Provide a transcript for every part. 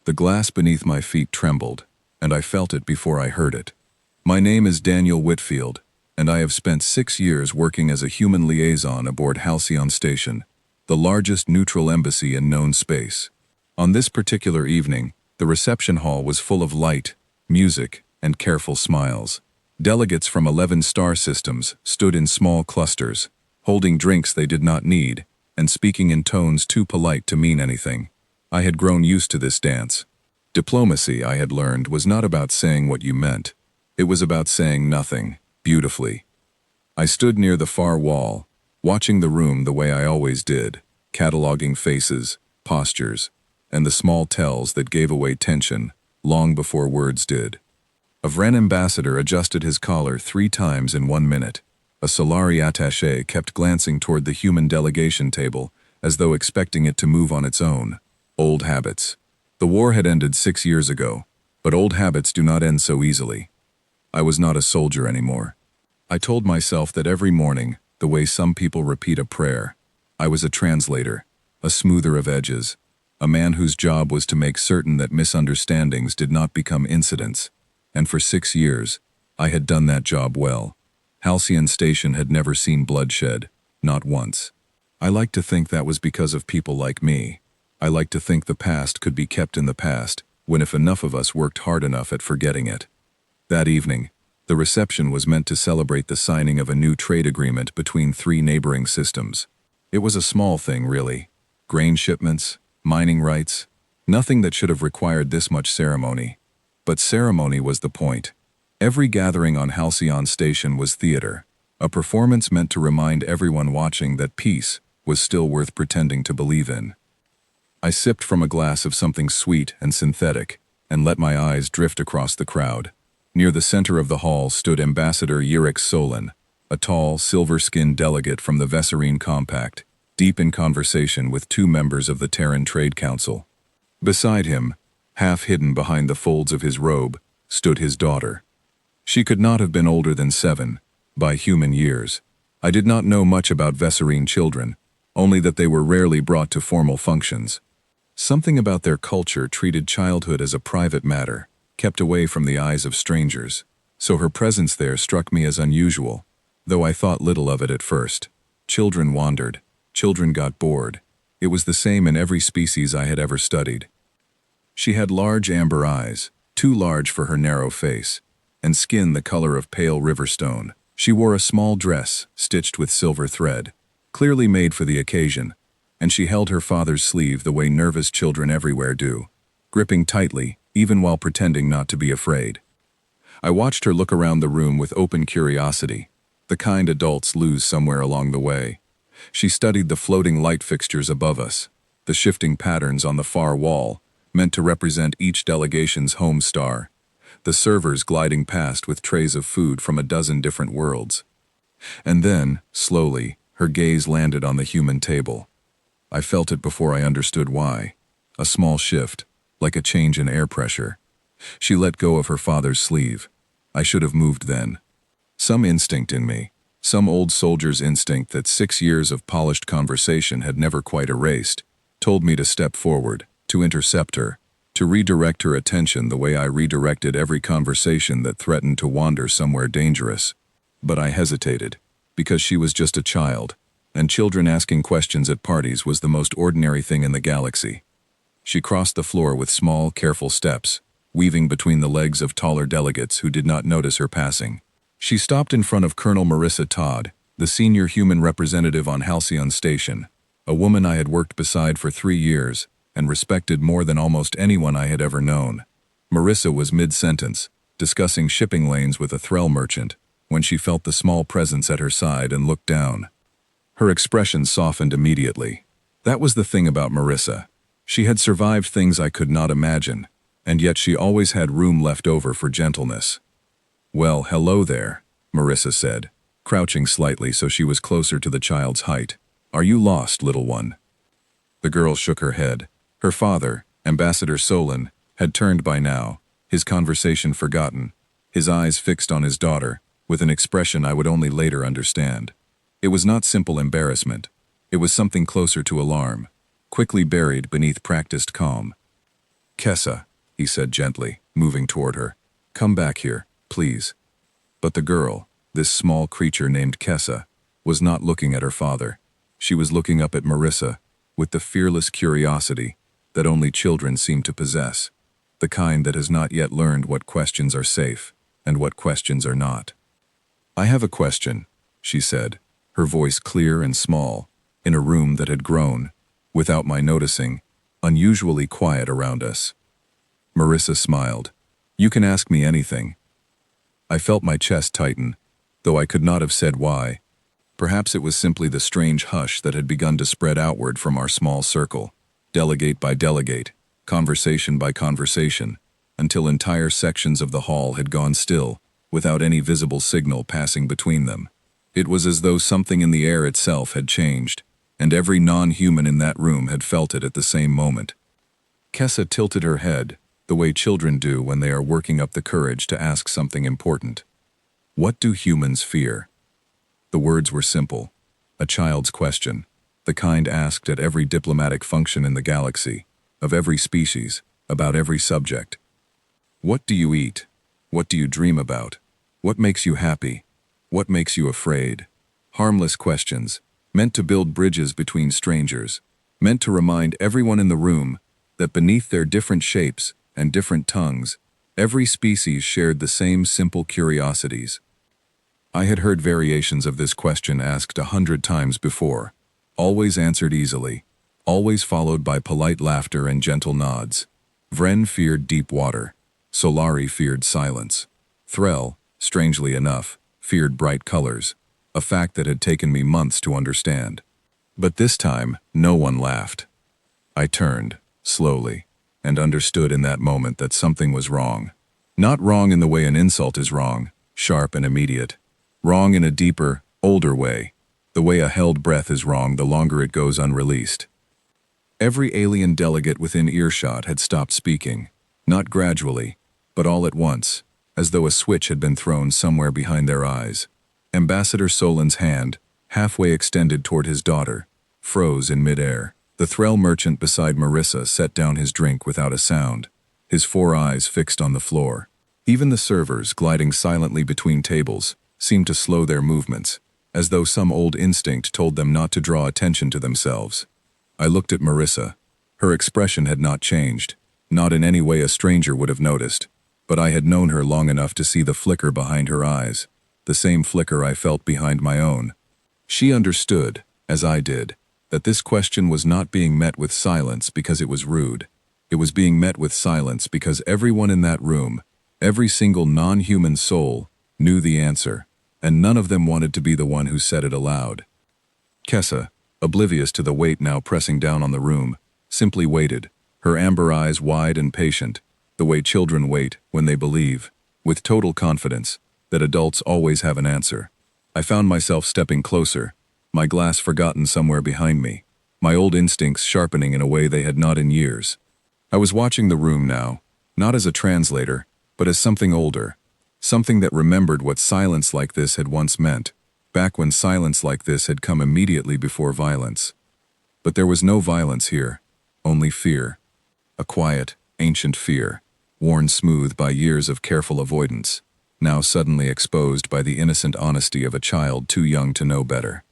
The glass beneath my feet trembled, and I felt it before I heard it. My name is Daniel Whitfield, and I have spent 6 years working as a human liaison aboard Halcyon Station, the largest neutral embassy in known space. On this particular evening, the reception hall was full of light, music, and careful smiles. Delegates from 11 star systems stood in small clusters, holding drinks they did not need, and speaking in tones too polite to mean anything. I had grown used to this dance. Diplomacy, I had learned, was not about saying what you meant. It was about saying nothing, beautifully. I stood near the far wall, watching the room the way I always did, cataloging faces, postures, and the small tells that gave away tension long before words did. A Vren ambassador adjusted his collar 3 times in 1 minute. A Solari attaché kept glancing toward the human delegation table, as though expecting it to move on its own. Old habits. The war had ended 6 years ago, but old habits do not end so easily. I was not a soldier anymore. I told myself that every morning, the way some people repeat a prayer. I was a translator, a smoother of edges, a man whose job was to make certain that misunderstandings did not become incidents. And for 6 years, I had done that job well. Halcyon Station had never seen bloodshed, not once. I like to think that was because of people like me. I like to think the past could be kept in the past, when if enough of us worked hard enough at forgetting it. That evening, the reception was meant to celebrate the signing of a new trade agreement between 3 neighboring systems. It was a small thing, really. Grain shipments, mining rights, nothing that should have required this much ceremony. But ceremony was the point. Every gathering on Halcyon Station was theater, a performance meant to remind everyone watching that peace was still worth pretending to believe in. I sipped from a glass of something sweet and synthetic, and let my eyes drift across the crowd. Near the center of the hall stood Ambassador Yurik Solon, a tall, silver-skinned delegate from the Vesserine Compact, deep in conversation with 2 members of the Terran Trade Council. Beside him, half hidden behind the folds of his robe, stood his daughter. She could not have been older than 7, by human years. I did not know much about Vesserine children, only that they were rarely brought to formal functions. Something about their culture treated childhood as a private matter, kept away from the eyes of strangers, so her presence there struck me as unusual, though I thought little of it at first. Children wandered, children got bored. It was the same in every species I had ever studied. She had large amber eyes, too large for her narrow face, and skin the color of pale river stone. She wore a small dress, stitched with silver thread, clearly made for the occasion, and she held her father's sleeve the way nervous children everywhere do, gripping tightly, even while pretending not to be afraid. I watched her look around the room with open curiosity, the kind adults lose somewhere along the way. She studied the floating light fixtures above us, the shifting patterns on the far wall, meant to represent each delegation's home star, the servers gliding past with trays of food from a dozen different worlds. And then, slowly, her gaze landed on the human table. I felt it before I understood why. A small shift, like a change in air pressure. She let go of her father's sleeve. I should have moved then. Some instinct in me, some old soldier's instinct that 6 years of polished conversation had never quite erased, told me to step forward, to intercept her, to redirect her attention the way I redirected every conversation that threatened to wander somewhere dangerous. But I hesitated, because she was just a child, and children asking questions at parties was the most ordinary thing in the galaxy. She crossed the floor with small, careful steps, weaving between the legs of taller delegates who did not notice her passing. She stopped in front of Colonel Marissa Todd, the senior human representative on Halcyon Station, a woman I had worked beside for 3 years, and respected more than almost anyone I had ever known. Marissa was mid-sentence, discussing shipping lanes with a Threll merchant, when she felt the small presence at her side and looked down. Her expression softened immediately. That was the thing about Marissa. She had survived things I could not imagine, and yet she always had room left over for gentleness. "Well, hello there," Marissa said, crouching slightly so she was closer to the child's height. "Are you lost, little one?" The girl shook her head. Her father, Ambassador Solon, had turned by now, his conversation forgotten, his eyes fixed on his daughter, with an expression I would only later understand. It was not simple embarrassment. It was something closer to alarm, quickly buried beneath practiced calm. Kessa, he said gently, moving toward her. Come back here, please. But the girl, this small creature named Kessa, was not looking at her father. She was looking up at Marissa, with the fearless curiosity that only children seem to possess, the kind that has not yet learned what questions are safe and what questions are not. I have a question, she said, her voice clear and small, in a room that had grown, without my noticing, unusually quiet around us. Marissa smiled. You can ask me anything. I felt my chest tighten, though I could not have said why. Perhaps it was simply the strange hush that had begun to spread outward from our small circle, delegate by delegate, conversation by conversation, until entire sections of the hall had gone still, without any visible signal passing between them. It was as though something in the air itself had changed, and every non-human in that room had felt it at the same moment. Kessa tilted her head, the way children do when they are working up the courage to ask something important. What do humans fear? The words were simple, a child's question, the kind asked at every diplomatic function in the galaxy, of every species, about every subject. What do you eat? What do you dream about? What makes you happy? What makes you afraid? Harmless questions, meant to build bridges between strangers, meant to remind everyone in the room that beneath their different shapes and different tongues, every species shared the same simple curiosities. I had heard variations of this question asked 100 times before, always answered easily, always followed by polite laughter and gentle nods. Vren feared deep water. Solari feared silence. Threll, strangely enough, feared bright colors, a fact that had taken me months to understand. But this time, no one laughed. I turned, slowly, and understood in that moment that something was wrong. Not wrong in the way an insult is wrong, sharp and immediate. Wrong in a deeper, older way, the way a held breath is wrong the longer it goes unreleased. Every alien delegate within earshot had stopped speaking, not gradually, but all at once, as though a switch had been thrown somewhere behind their eyes. Ambassador Solan's hand, halfway extended toward his daughter, froze in midair. The Threll merchant beside Marissa set down his drink without a sound, his 4 eyes fixed on the floor. Even the servers, gliding silently between tables, seemed to slow their movements, as though some old instinct told them not to draw attention to themselves. I looked at Marissa. Her expression had not changed, not in any way a stranger would have noticed, but I had known her long enough to see the flicker behind her eyes, the same flicker I felt behind my own. She understood, as I did, that this question was not being met with silence because it was rude. It was being met with silence because everyone in that room, every single non-human soul, knew the answer, and none of them wanted to be the one who said it aloud. Kessa, oblivious to the weight now pressing down on the room, simply waited, her amber eyes wide and patient, the way children wait when they believe, with total confidence, that adults always have an answer. I found myself stepping closer, my glass forgotten somewhere behind me, my old instincts sharpening in a way they had not in years. I was watching the room now, not as a translator, but as something older, something that remembered what silence like this had once meant, back when silence like this had come immediately before violence. But there was no violence here, only fear. A quiet, ancient fear, worn smooth by years of careful avoidance, now suddenly exposed by the innocent honesty of a child too young to know better.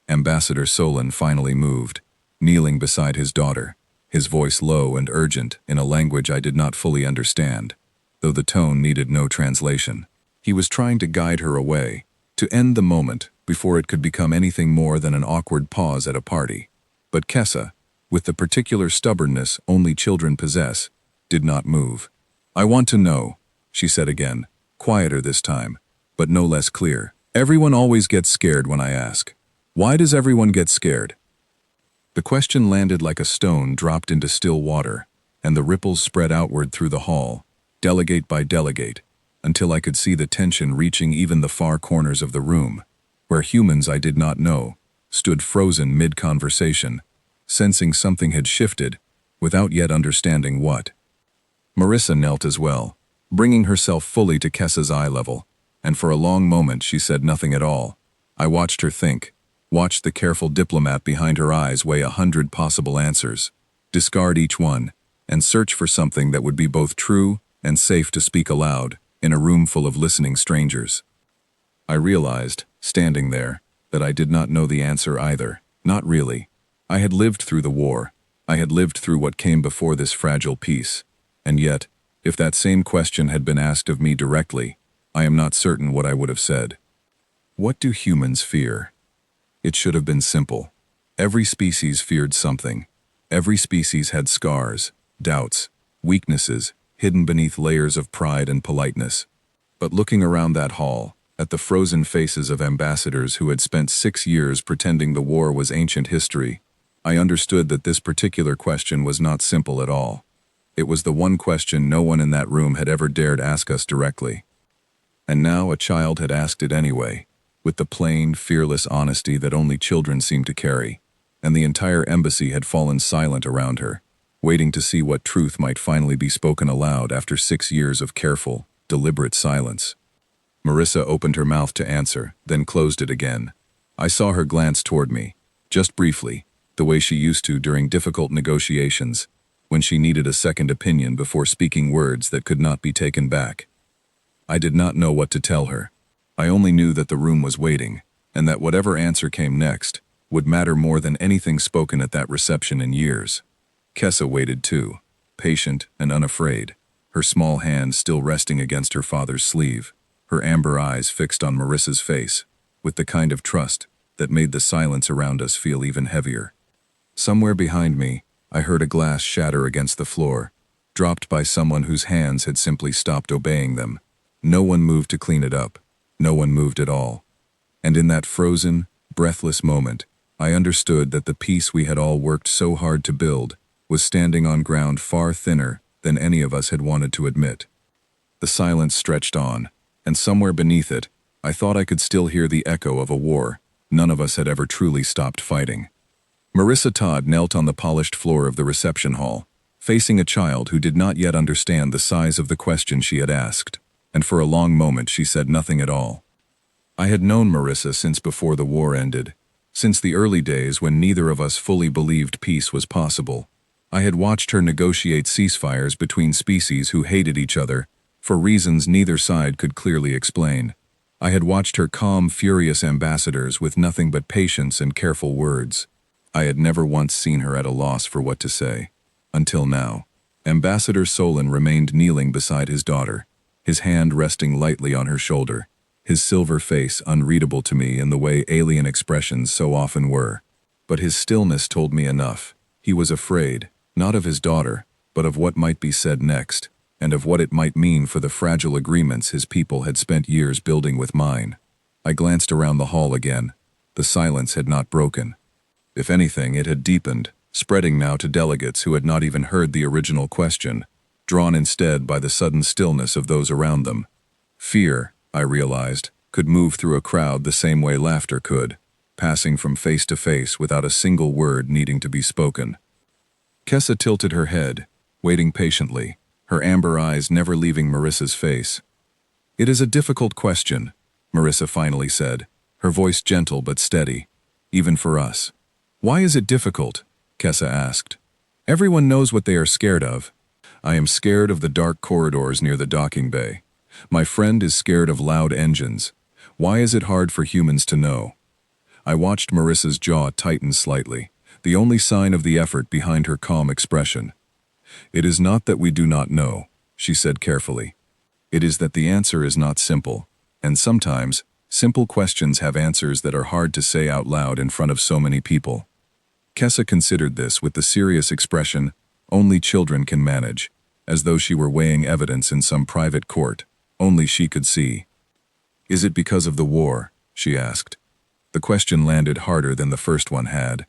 Ambassador Solan finally moved, kneeling beside his daughter, his voice low and urgent in a language I did not fully understand, though the tone needed no translation. He was trying to guide her away, to end the moment before it could become anything more than an awkward pause at a party. But Kessa, with the particular stubbornness only children possess, did not move. I want to know, she said again, quieter this time, but no less clear. Everyone always gets scared when I ask. Why does everyone get scared? The question landed like a stone dropped into still water, and the ripples spread outward through the hall, delegate by delegate, until I could see the tension reaching even the far corners of the room, where humans I did not know stood frozen mid-conversation, sensing something had shifted, without yet understanding what. Marissa knelt as well, bringing herself fully to Kessa's eye level, and for a long moment she said nothing at all. I watched her think, watched the careful diplomat behind her eyes weigh 100 possible answers, discard each one, and search for something that would be both true and safe to speak aloud in a room full of listening strangers. I realized, standing there, that I did not know the answer either. Not really. I had lived through the war. I had lived through what came before this fragile peace. And yet, if that same question had been asked of me directly, I am not certain what I would have said. What do humans fear? It should have been simple. Every species feared something. Every species had scars, doubts, weaknesses, hidden beneath layers of pride and politeness. But looking around that hall, at the frozen faces of ambassadors who had spent 6 years pretending the war was ancient history, I understood that this particular question was not simple at all. It was the one question no one in that room had ever dared ask us directly. And now a child had asked it anyway, with the plain, fearless honesty that only children seem to carry, and the entire embassy had fallen silent around her, waiting to see what truth might finally be spoken aloud after 6 years of careful, deliberate silence. Marissa opened her mouth to answer, then closed it again. I saw her glance toward me, just briefly, the way she used to during difficult negotiations, when she needed a second opinion before speaking words that could not be taken back. I did not know what to tell her. I only knew that the room was waiting, and that whatever answer came next would matter more than anything spoken at that reception in years. Kessa waited too, patient and unafraid, her small hand still resting against her father's sleeve, her amber eyes fixed on Marissa's face, with the kind of trust that made the silence around us feel even heavier. Somewhere behind me, I heard a glass shatter against the floor, dropped by someone whose hands had simply stopped obeying them. No one moved to clean it up. No one moved at all. And in that frozen, breathless moment, I understood that the peace we had all worked so hard to build was standing on ground far thinner than any of us had wanted to admit. The silence stretched on, and somewhere beneath it, I thought I could still hear the echo of a war none of us had ever truly stopped fighting. Marissa Todd knelt on the polished floor of the reception hall, facing a child who did not yet understand the size of the question she had asked, and for a long moment she said nothing at all. I had known Marissa since before the war ended, since the early days when neither of us fully believed peace was possible. I had watched her negotiate ceasefires between species who hated each other, for reasons neither side could clearly explain. I had watched her calm, furious ambassadors with nothing but patience and careful words. I had never once seen her at a loss for what to say. Until now. Ambassador Solon remained kneeling beside his daughter, his hand resting lightly on her shoulder, his silver face unreadable to me in the way alien expressions so often were. But his stillness told me enough. He was afraid, not of his daughter, but of what might be said next, and of what it might mean for the fragile agreements his people had spent years building with mine. I glanced around the hall again. The silence had not broken. If anything, it had deepened, spreading now to delegates who had not even heard the original question, drawn instead by the sudden stillness of those around them. Fear, I realized, could move through a crowd the same way laughter could, passing from face to face without a single word needing to be spoken. Kessa tilted her head, waiting patiently, her amber eyes never leaving Marissa's face. "It is a difficult question," Marissa finally said, her voice gentle but steady, "even for us." "Why is it difficult?" Kessa asked. "Everyone knows what they are scared of." "I am scared of the dark corridors near the docking bay. My friend is scared of loud engines. Why is it hard for humans to know?" I watched Marissa's jaw tighten slightly, the only sign of the effort behind her calm expression. "It is not that we do not know," she said carefully. "It is that the answer is not simple, and sometimes, simple questions have answers that are hard to say out loud in front of so many people." Kessa considered this with the serious expression only children can manage, as though she were weighing evidence in some private court, only she could see. "Is it because of the war?" she asked. The question landed harder than the first one had.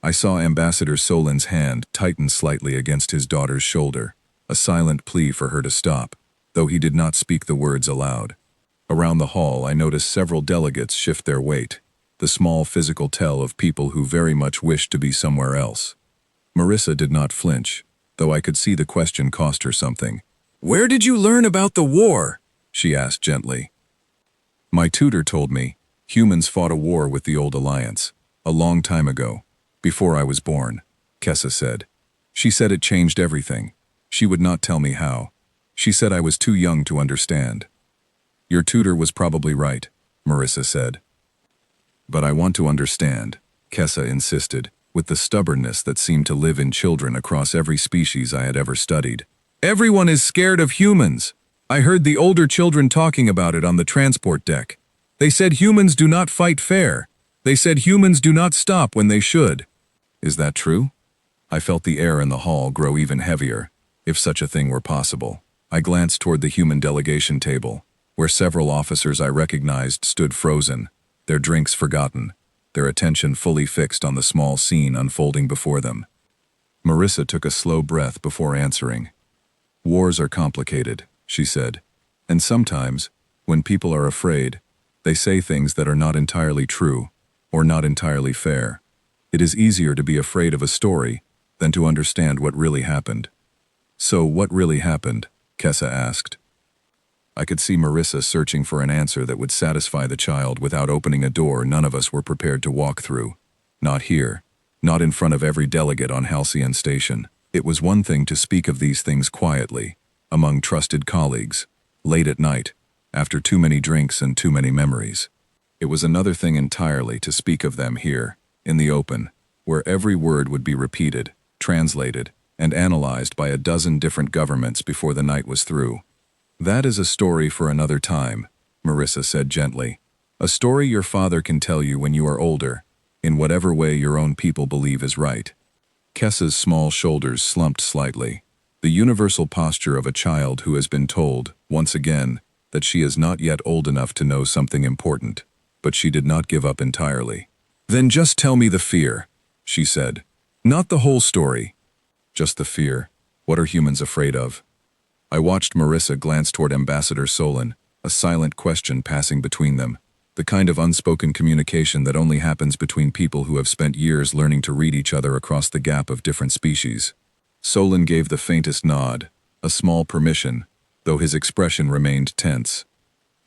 I saw Ambassador Solon's hand tighten slightly against his daughter's shoulder, a silent plea for her to stop, though he did not speak the words aloud. Around the hall, I noticed several delegates shift their weight, the small physical tell of people who very much wished to be somewhere else. Marissa did not flinch, though I could see the question cost her something. "Where did you learn about the war?" she asked gently. "My tutor told me humans fought a war with the old alliance, a long time ago, before I was born," Kessa said. "She said it changed everything. She would not tell me how. She said I was too young to understand. Your tutor was probably right, Marissa said. But I want to understand, Kessa insisted, with the stubbornness that seemed to live in children across every species I had ever studied. Everyone is scared of humans. I heard the older children talking about it on the transport deck. They said humans do not fight fair. They said humans do not stop when they should. Is that true? I felt the air in the hall grow even heavier, if such a thing were possible. I glanced toward the human delegation table, where several officers I recognized stood frozen, their drinks forgotten, their attention fully fixed on the small scene unfolding before them. Marissa took a slow breath before answering. Wars are complicated, she said, and sometimes, when people are afraid, they say things that are not entirely true, or not entirely fair. It is easier to be afraid of a story than to understand what really happened. So what really happened? Kessa asked. I could see Marissa searching for an answer that would satisfy the child without opening a door none of us were prepared to walk through. Not here. Not in front of every delegate on Halcyon Station. It was one thing to speak of these things quietly, among trusted colleagues, late at night, after too many drinks and too many memories. It was another thing entirely to speak of them here, in the open, where every word would be repeated, translated, and analyzed by a dozen different governments before the night was through. That is a story for another time, Marissa said gently. A story your father can tell you when you are older, in whatever way your own people believe is right. Kessa's small shoulders slumped slightly, the universal posture of a child who has been told, once again, that she is not yet old enough to know something important, but she did not give up entirely. Then just tell me the fear, she said. Not the whole story. Just the fear. What are humans afraid of? I watched Marissa glance toward Ambassador Solon, a silent question passing between them, the kind of unspoken communication that only happens between people who have spent years learning to read each other across the gap of different species. Solon gave the faintest nod, a small permission, though his expression remained tense.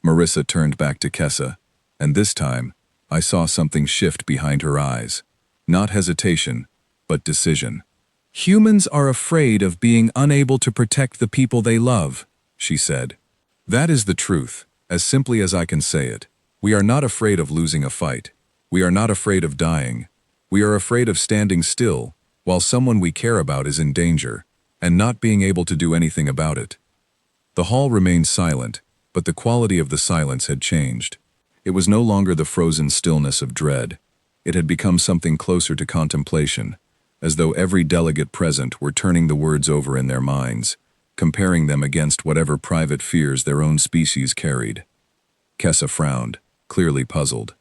Marissa turned back to Kessa, and this time, I saw something shift behind her eyes. Not hesitation, but decision. Humans are afraid of being unable to protect the people they love, she said. That is the truth, as simply as I can say it. We are not afraid of losing a fight. We are not afraid of dying. We are afraid of standing still, while someone we care about is in danger, and not being able to do anything about it. The hall remained silent, but the quality of the silence had changed. It was no longer the frozen stillness of dread. It had become something closer to contemplation, as though every delegate present were turning the words over in their minds, comparing them against whatever private fears their own species carried. Kessa frowned, clearly puzzled.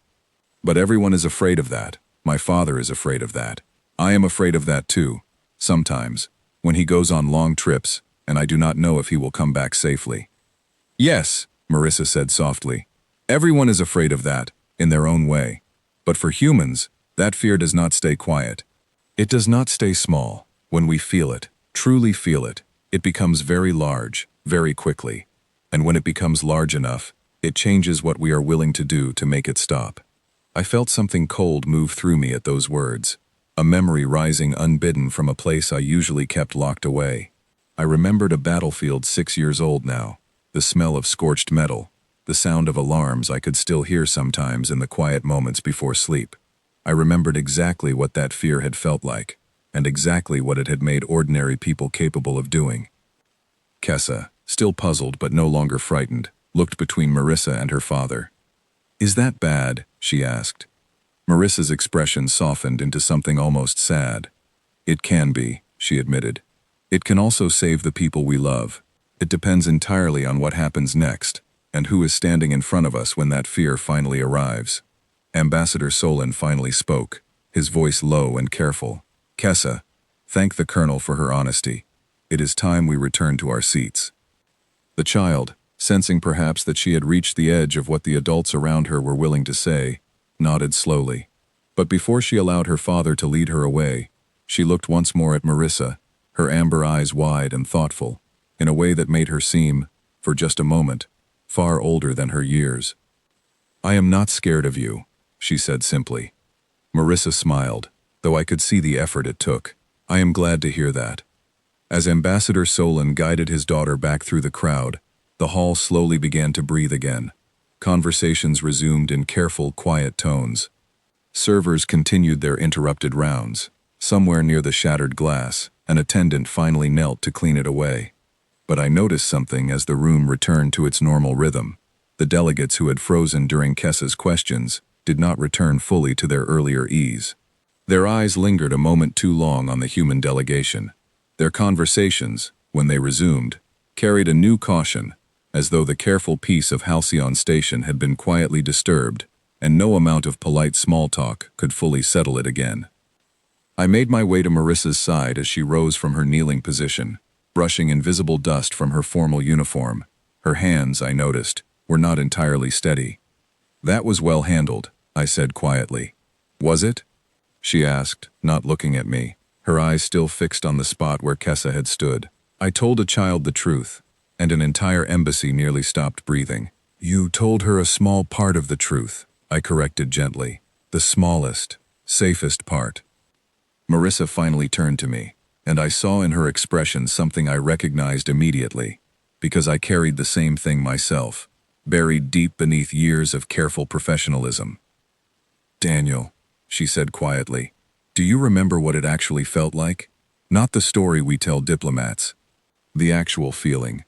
But everyone is afraid of that. My father is afraid of that. I am afraid of that too, sometimes, when he goes on long trips, and I do not know if he will come back safely. Yes, Marissa said softly. Everyone is afraid of that, in their own way. But for humans, that fear does not stay quiet. It does not stay small. When we feel it, truly feel it, it becomes very large, very quickly. And when it becomes large enough, it changes what we are willing to do to make it stop. I felt something cold move through me at those words, a memory rising unbidden from a place I usually kept locked away. I remembered a battlefield 6 years old now, the smell of scorched metal, the sound of alarms I could still hear sometimes in the quiet moments before sleep. I remembered exactly what that fear had felt like, and exactly what it had made ordinary people capable of doing. Kessa, still puzzled but no longer frightened, looked between Marissa and her father. Is that bad? She asked. Marissa's expression softened into something almost sad. It can be, she admitted. It can also save the people we love. It depends entirely on what happens next, and who is standing in front of us when that fear finally arrives. Ambassador Solon finally spoke, his voice low and careful. Kessa, thank the Colonel for her honesty. It is time we return to our seats. The child, sensing perhaps that she had reached the edge of what the adults around her were willing to say, nodded slowly. But before she allowed her father to lead her away, she looked once more at Marissa, her amber eyes wide and thoughtful, in a way that made her seem, for just a moment, far older than her years. I am not scared of you, she said simply. Marissa smiled, though I could see the effort it took. I am glad to hear that. As Ambassador Solon guided his daughter back through the crowd, the hall slowly began to breathe again. Conversations resumed in careful, quiet tones. Servers continued their interrupted rounds. Somewhere near the shattered glass, an attendant finally knelt to clean it away. But I noticed something as the room returned to its normal rhythm. The delegates who had frozen during Kessa's questions did not return fully to their earlier ease. Their eyes lingered a moment too long on the human delegation. Their conversations, when they resumed, carried a new caution, as though the careful peace of Halcyon Station had been quietly disturbed, and no amount of polite small talk could fully settle it again. I made my way to Marissa's side as she rose from her kneeling position, brushing invisible dust from her formal uniform. Her hands, I noticed, were not entirely steady. "That was well handled," I said quietly. "Was it?" she asked, not looking at me, her eyes still fixed on the spot where Kessa had stood. "I told a child the truth, and an entire embassy nearly stopped breathing." "You told her a small part of the truth," I corrected gently. "The smallest, safest part." Marissa finally turned to me, and I saw in her expression something I recognized immediately, because I carried the same thing myself, buried deep beneath years of careful professionalism. "Daniel," she said quietly, "do you remember what it actually felt like? Not the story we tell diplomats. The actual feeling."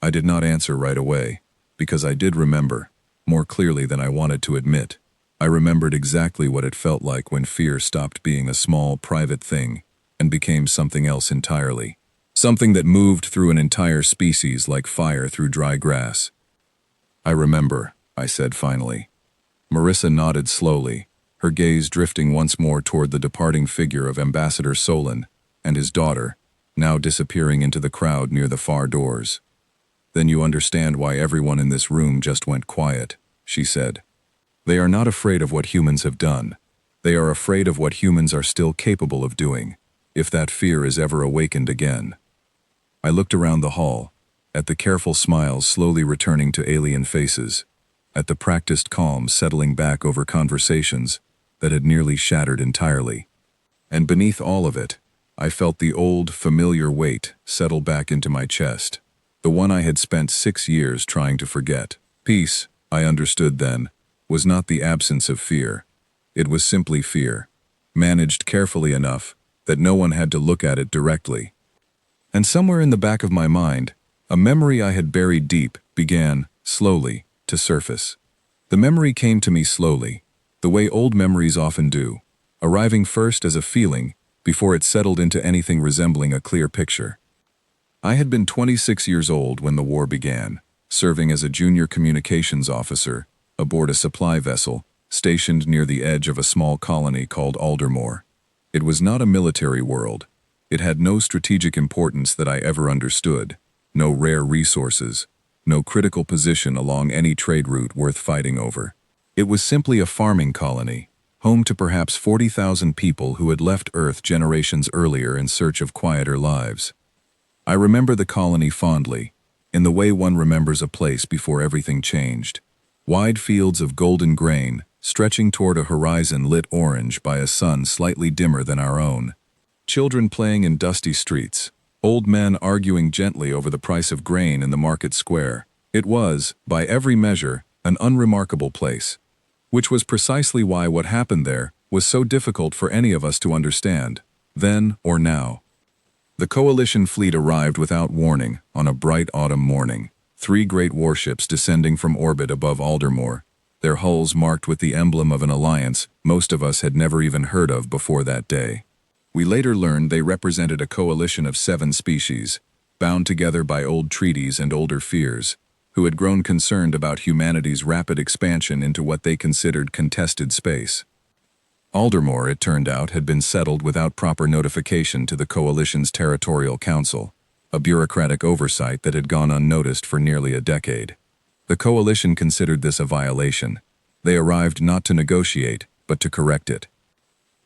I did not answer right away, because I did remember, more clearly than I wanted to admit. I remembered exactly what it felt like when fear stopped being a small, private thing and became something else entirely. Something that moved through an entire species like fire through dry grass. "I remember," I said finally. Marissa nodded slowly, her gaze drifting once more toward the departing figure of Ambassador Solon and his daughter, now disappearing into the crowd near the far doors. "Then you understand why everyone in this room just went quiet," she said. "They are not afraid of what humans have done. They are afraid of what humans are still capable of doing, if that fear is ever awakened again." I looked around the hall, at the careful smiles slowly returning to alien faces, at the practiced calm settling back over conversations that had nearly shattered entirely. And beneath all of it, I felt the old, familiar weight settle back into my chest, the one I had spent 6 years trying to forget. Peace, I understood then, was not the absence of fear. It was simply fear, managed carefully enough that no one had to look at it directly. And somewhere in the back of my mind, a memory I had buried deep began, slowly, to surface. The memory came to me slowly, the way old memories often do, arriving first as a feeling before it settled into anything resembling a clear picture. I had been 26 years old when the war began, serving as a junior communications officer aboard a supply vessel stationed near the edge of a small colony called Aldermore. It was not a military world. It had no strategic importance that I ever understood, no rare resources, no critical position along any trade route worth fighting over. It was simply a farming colony, home to perhaps 40,000 people who had left Earth generations earlier in search of quieter lives. I remember the colony fondly, in the way one remembers a place before everything changed. Wide fields of golden grain, stretching toward a horizon lit orange by a sun slightly dimmer than our own. Children playing in dusty streets, old men arguing gently over the price of grain in the market square. It was, by every measure, an unremarkable place, which was precisely why what happened there was so difficult for any of us to understand, then or now. The Coalition fleet arrived without warning on a bright autumn morning. 3 great warships descending from orbit above Aldermore, their hulls marked with the emblem of an alliance most of us had never even heard of before that day. We later learned they represented a coalition of 7 species, bound together by old treaties and older fears, who had grown concerned about humanity's rapid expansion into what they considered contested space. Aldermore, it turned out, had been settled without proper notification to the Coalition's Territorial Council, a bureaucratic oversight that had gone unnoticed for nearly a decade. The Coalition considered this a violation. They arrived not to negotiate, but to correct it.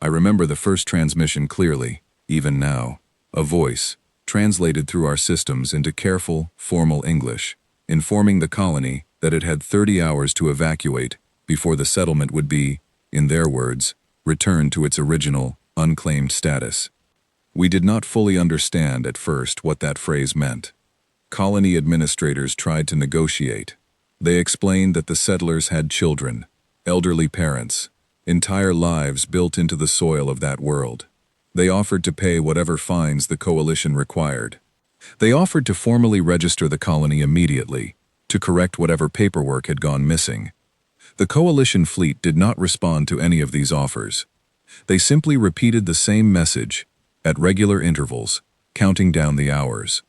I remember the first transmission clearly, even now, a voice, translated through our systems into careful, formal English, informing the colony that it had 30 hours to evacuate before the settlement would be, in their words, returned to its original, unclaimed status. We did not fully understand at first what that phrase meant. Colony administrators tried to negotiate. They explained that the settlers had children, elderly parents, entire lives built into the soil of that world. They offered to pay whatever fines the coalition required. They offered to formally register the colony immediately, to correct whatever paperwork had gone missing. The coalition fleet did not respond to any of these offers. They simply repeated the same message, at regular intervals, counting down the hours.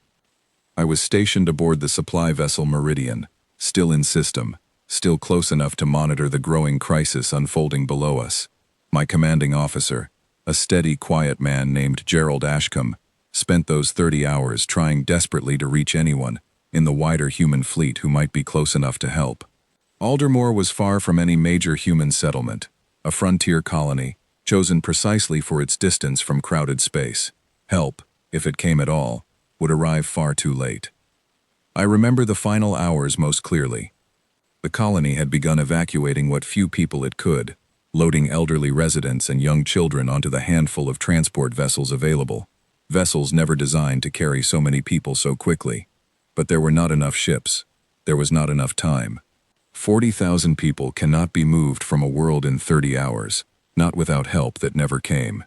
I was stationed aboard the supply vessel Meridian, still in system, still close enough to monitor the growing crisis unfolding below us. My commanding officer, a steady, quiet man named Gerald Ashcombe, spent those 30 hours trying desperately to reach anyone in the wider human fleet who might be close enough to help. Aldermore was far from any major human settlement, a frontier colony, chosen precisely for its distance from crowded space. Help, if it came at all, would arrive far too late. I remember the final hours most clearly. The colony had begun evacuating what few people it could, loading elderly residents and young children onto the handful of transport vessels available, vessels never designed to carry so many people so quickly. But there were not enough ships. There was not enough time. 40,000 people cannot be moved from a world in 30 hours, not without help that never came.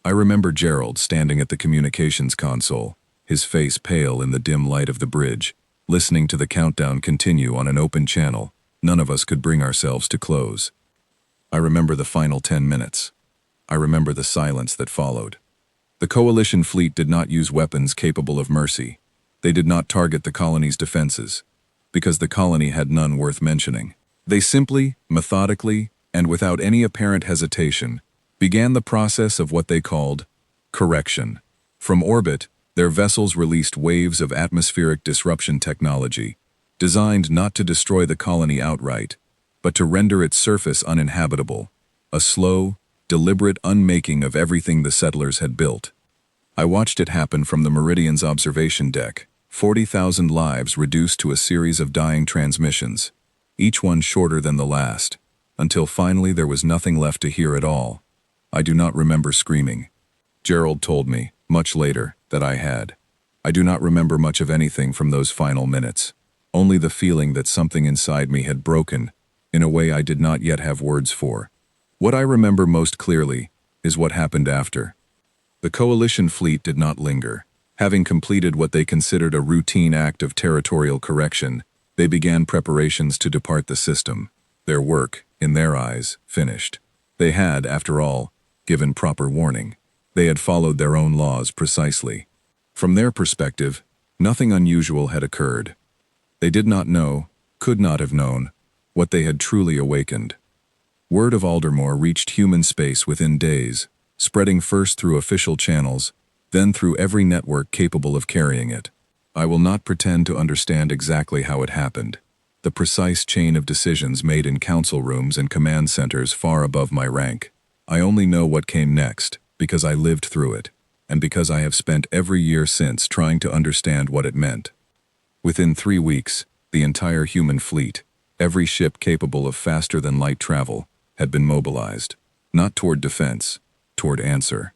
I remember Gerald standing at the communications console, his face pale in the dim light of the bridge, listening to the countdown continue on an open channel none of us could bring ourselves to close. I remember the final 10 minutes. I remember the silence that followed. The coalition fleet did not use weapons capable of mercy. They did not target the colony's defenses, because the colony had none worth mentioning. They simply, methodically, and without any apparent hesitation, began the process of what they called correction. From orbit, their vessels released waves of atmospheric disruption technology, designed not to destroy the colony outright, but to render its surface uninhabitable, a slow, deliberate unmaking of everything the settlers had built. I watched it happen from the Meridian's observation deck, 40,000 lives reduced to a series of dying transmissions, each one shorter than the last, until finally there was nothing left to hear at all. I do not remember screaming. Gerald told me, much later, that I had. I do not remember much of anything from those final minutes, only the feeling that something inside me had broken, in a way I did not yet have words for. What I remember most clearly is what happened after. The coalition fleet did not linger. Having completed what they considered a routine act of territorial correction, they began preparations to depart the system. Their work, in their eyes, finished. They had, after all, given proper warning. They had followed their own laws precisely. From their perspective, nothing unusual had occurred. They did not know, could not have known, what they had truly awakened. Word of Aldermore reached human space within days, spreading first through official channels, then through every network capable of carrying it. I will not pretend to understand exactly how it happened. The precise chain of decisions made in council rooms and command centers far above my rank. I only know what came next, because I lived through it, and because I have spent every year since trying to understand what it meant. Within 3 weeks, the entire human fleet, every ship capable of faster-than-light travel, had been mobilized, not toward defense, toward answer.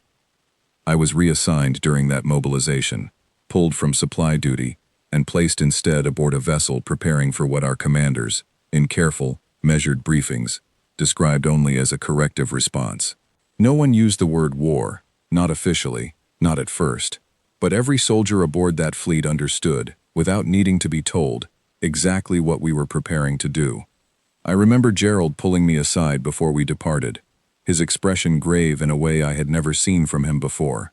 I was reassigned during that mobilization, pulled from supply duty, and placed instead aboard a vessel preparing for what our commanders, in careful, measured briefings, described only as a corrective response. No one used the word war, not officially, not at first, but every soldier aboard that fleet understood, without needing to be told, exactly what we were preparing to do. I remember Gerald pulling me aside before we departed, his expression grave in a way I had never seen from him before.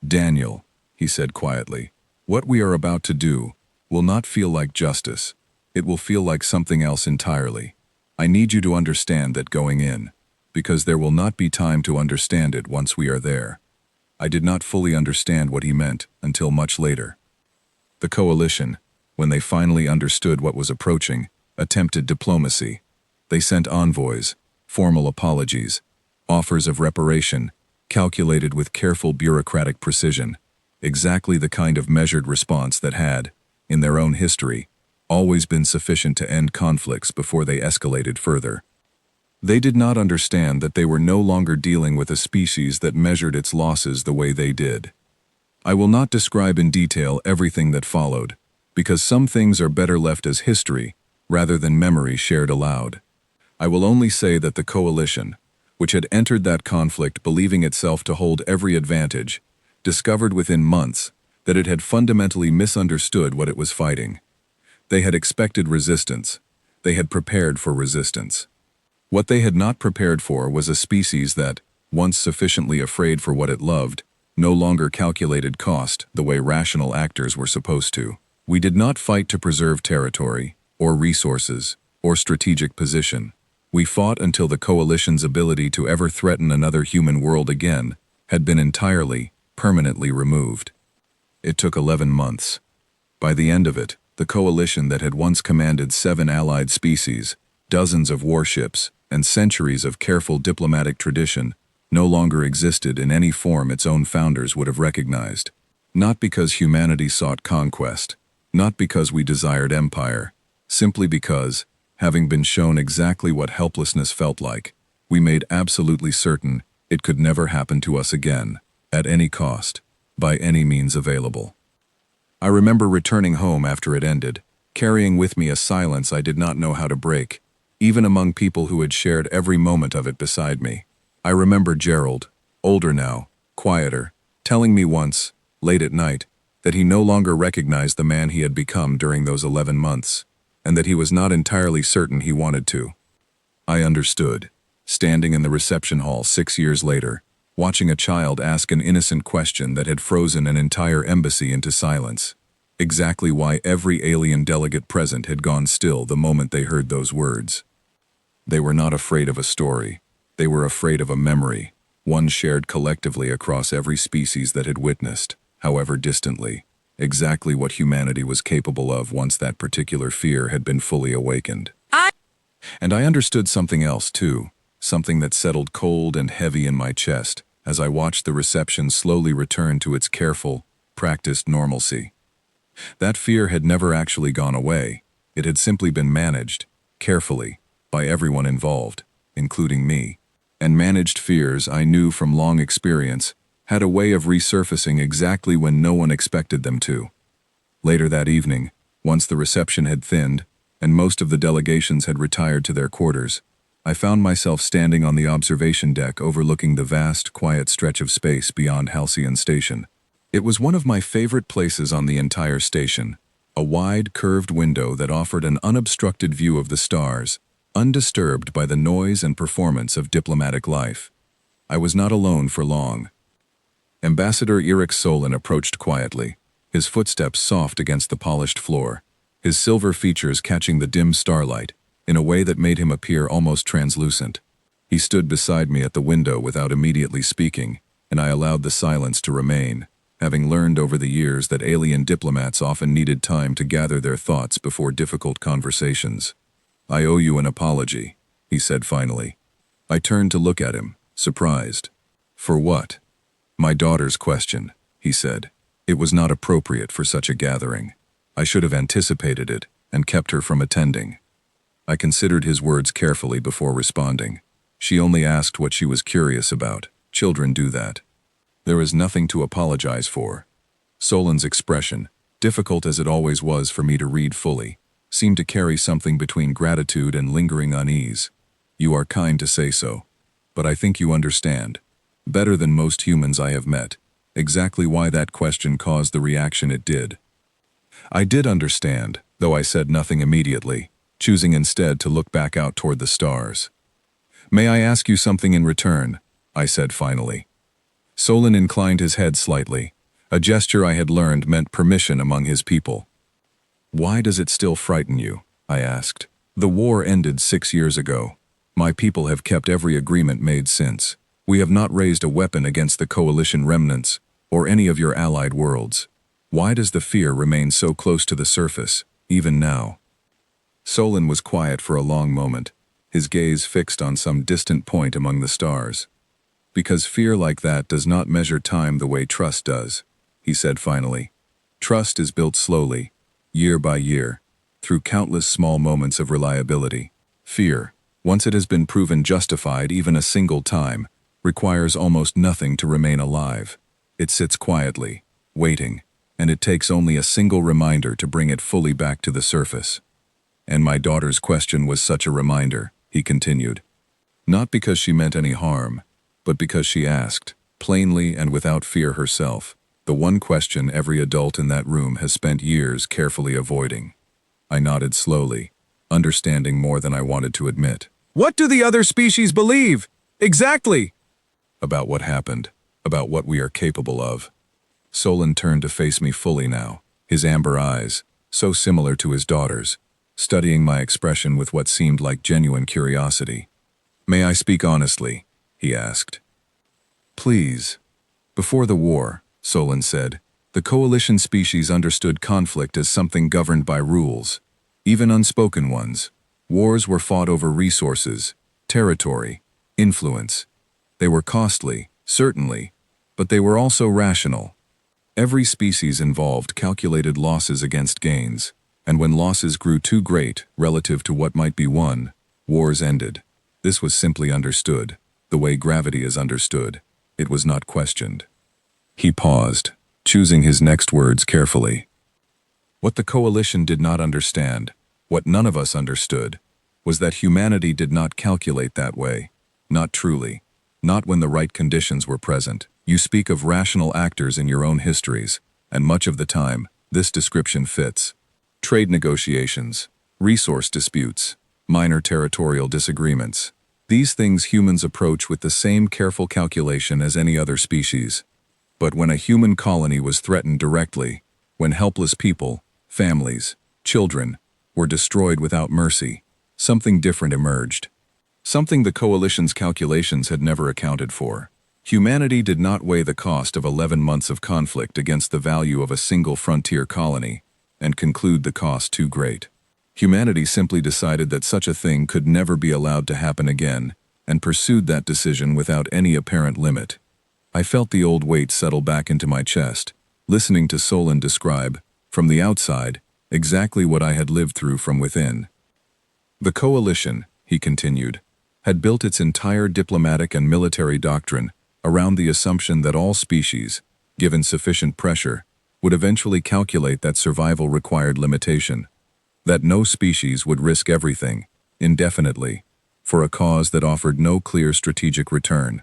"Daniel," he said quietly, "what we are about to do will not feel like justice. It will feel like something else entirely. I need you to understand that going in, because there will not be time to understand it once we are there." I did not fully understand what he meant until much later. The coalition, when they finally understood what was approaching, attempted diplomacy. They sent envoys, formal apologies, offers of reparation, calculated with careful bureaucratic precision, exactly the kind of measured response that had, in their own history, always been sufficient to end conflicts before they escalated further. They did not understand that they were no longer dealing with a species that measured its losses the way they did. I will not describe in detail everything that followed, because some things are better left as history rather than memory shared aloud. I will only say that the coalition, which had entered that conflict believing itself to hold every advantage, discovered within months that it had fundamentally misunderstood what it was fighting. They had expected resistance. They had prepared for resistance. What they had not prepared for was a species that, once sufficiently afraid for what it loved, no longer calculated cost the way rational actors were supposed to. We did not fight to preserve territory, or resources, or strategic position. We fought until the coalition's ability to ever threaten another human world again had been entirely, permanently removed. It took 11 months. By the end of it, the coalition that had once commanded 7 allied species, dozens of warships, and centuries of careful diplomatic tradition no longer existed in any form its own founders would have recognized. Not because humanity sought conquest, not because we desired empire, simply because, having been shown exactly what helplessness felt like, we made absolutely certain it could never happen to us again, at any cost, by any means available. I remember returning home after it ended, carrying with me a silence I did not know how to break, even among people who had shared every moment of it beside me. I remember Gerald, older now, quieter, telling me once, late at night, that he no longer recognized the man he had become during those 11 months, and that he was not entirely certain he wanted to. I understood, standing in the reception hall 6 years later, watching a child ask an innocent question that had frozen an entire embassy into silence, exactly why every alien delegate present had gone still the moment they heard those words. They were not afraid of a story. They were afraid of a memory, one shared collectively across every species that had witnessed, however distantly, exactly what humanity was capable of once that particular fear had been fully awakened. And I understood something else, too, something that settled cold and heavy in my chest as I watched the reception slowly return to its careful, practiced normalcy. That fear had never actually gone away. It had simply been managed, carefully, by everyone involved, including me. And managed fears, I knew from long experience, had a way of resurfacing exactly when no one expected them to. Later that evening, once the reception had thinned, and most of the delegations had retired to their quarters, I found myself standing on the observation deck overlooking the vast, quiet stretch of space beyond Halcyon Station. It was one of my favorite places on the entire station, a wide, curved window that offered an unobstructed view of the stars, undisturbed by the noise and performance of diplomatic life. I was not alone for long. Ambassador Eric Solon approached quietly, his footsteps soft against the polished floor, his silver features catching the dim starlight in a way that made him appear almost translucent. He stood beside me at the window without immediately speaking, and I allowed the silence to remain, having learned over the years that alien diplomats often needed time to gather their thoughts before difficult conversations. "I owe you an apology," he said finally. I turned to look at him, surprised. "For what?" "My daughter's question," he said. "It was not appropriate for such a gathering. I should have anticipated it and kept her from attending." I considered his words carefully before responding. She only asked what she was curious about. Children do that. There is nothing to apologize for. Solon's expression, difficult as it always was for me to read fully, seemed to carry something between gratitude and lingering unease. "You are kind to say so, but I think you understand, better than most humans I have met, exactly why that question caused the reaction it did." I did understand, though I said nothing immediately, choosing instead to look back out toward the stars. "May I ask you something in return?" I said finally. Solon inclined his head slightly, a gesture I had learned meant permission among his people. "Why does it still frighten you?" I asked. "The war ended 6 years ago. My people have kept every agreement made since. We have not raised a weapon against the coalition remnants, or any of your allied worlds. Why does the fear remain so close to the surface, even now?" Solon was quiet for a long moment, his gaze fixed on some distant point among the stars. "Because fear like that does not measure time the way trust does," he said finally. "Trust is built slowly, year by year, through countless small moments of reliability. Fear, Once it has been proven justified even a single time, requires almost nothing to remain alive. It sits quietly, waiting, and it takes only a single reminder to bring it fully back to the surface. And my daughter's question was such a reminder, he continued. Not because she meant any harm, but because she asked, plainly and without fear herself, the one question every adult in that room has spent years carefully avoiding. I nodded slowly, understanding more than I wanted to admit. What do the other species believe? Exactly! About what happened, about what we are capable of. Solon turned to face me fully now, his amber eyes, so similar to his daughter's, studying my expression with what seemed like genuine curiosity. May I speak honestly? He asked. Please. Before the war, Solon said, the coalition species understood conflict as something governed by rules, even unspoken ones. Wars were fought over resources, territory, influence. They were costly, certainly, but they were also rational. Every species involved calculated losses against gains, and when losses grew too great relative to what might be won, wars ended. This was simply understood, the way gravity is understood. It was not questioned. He paused, choosing his next words carefully. What the coalition did not understand, what none of us understood, was that humanity did not calculate that way. Not truly. Not when the right conditions were present. You speak of rational actors in your own histories, and much of the time, this description fits. Trade negotiations, resource disputes, minor territorial disagreements. These things humans approach with the same careful calculation as any other species. But when a human colony was threatened directly, when helpless people, families, children, were destroyed without mercy, something different emerged. Something the coalition's calculations had never accounted for. Humanity did not weigh the cost of 11 months of conflict against the value of a single frontier colony, and conclude the cost too great. Humanity simply decided that such a thing could never be allowed to happen again, and pursued that decision without any apparent limit. I felt the old weight settle back into my chest, listening to Solon describe, from the outside, exactly what I had lived through from within. The coalition, he continued, had built its entire diplomatic and military doctrine around the assumption that all species, given sufficient pressure, would eventually calculate that survival required limitation, that no species would risk everything, indefinitely, for a cause that offered no clear strategic return.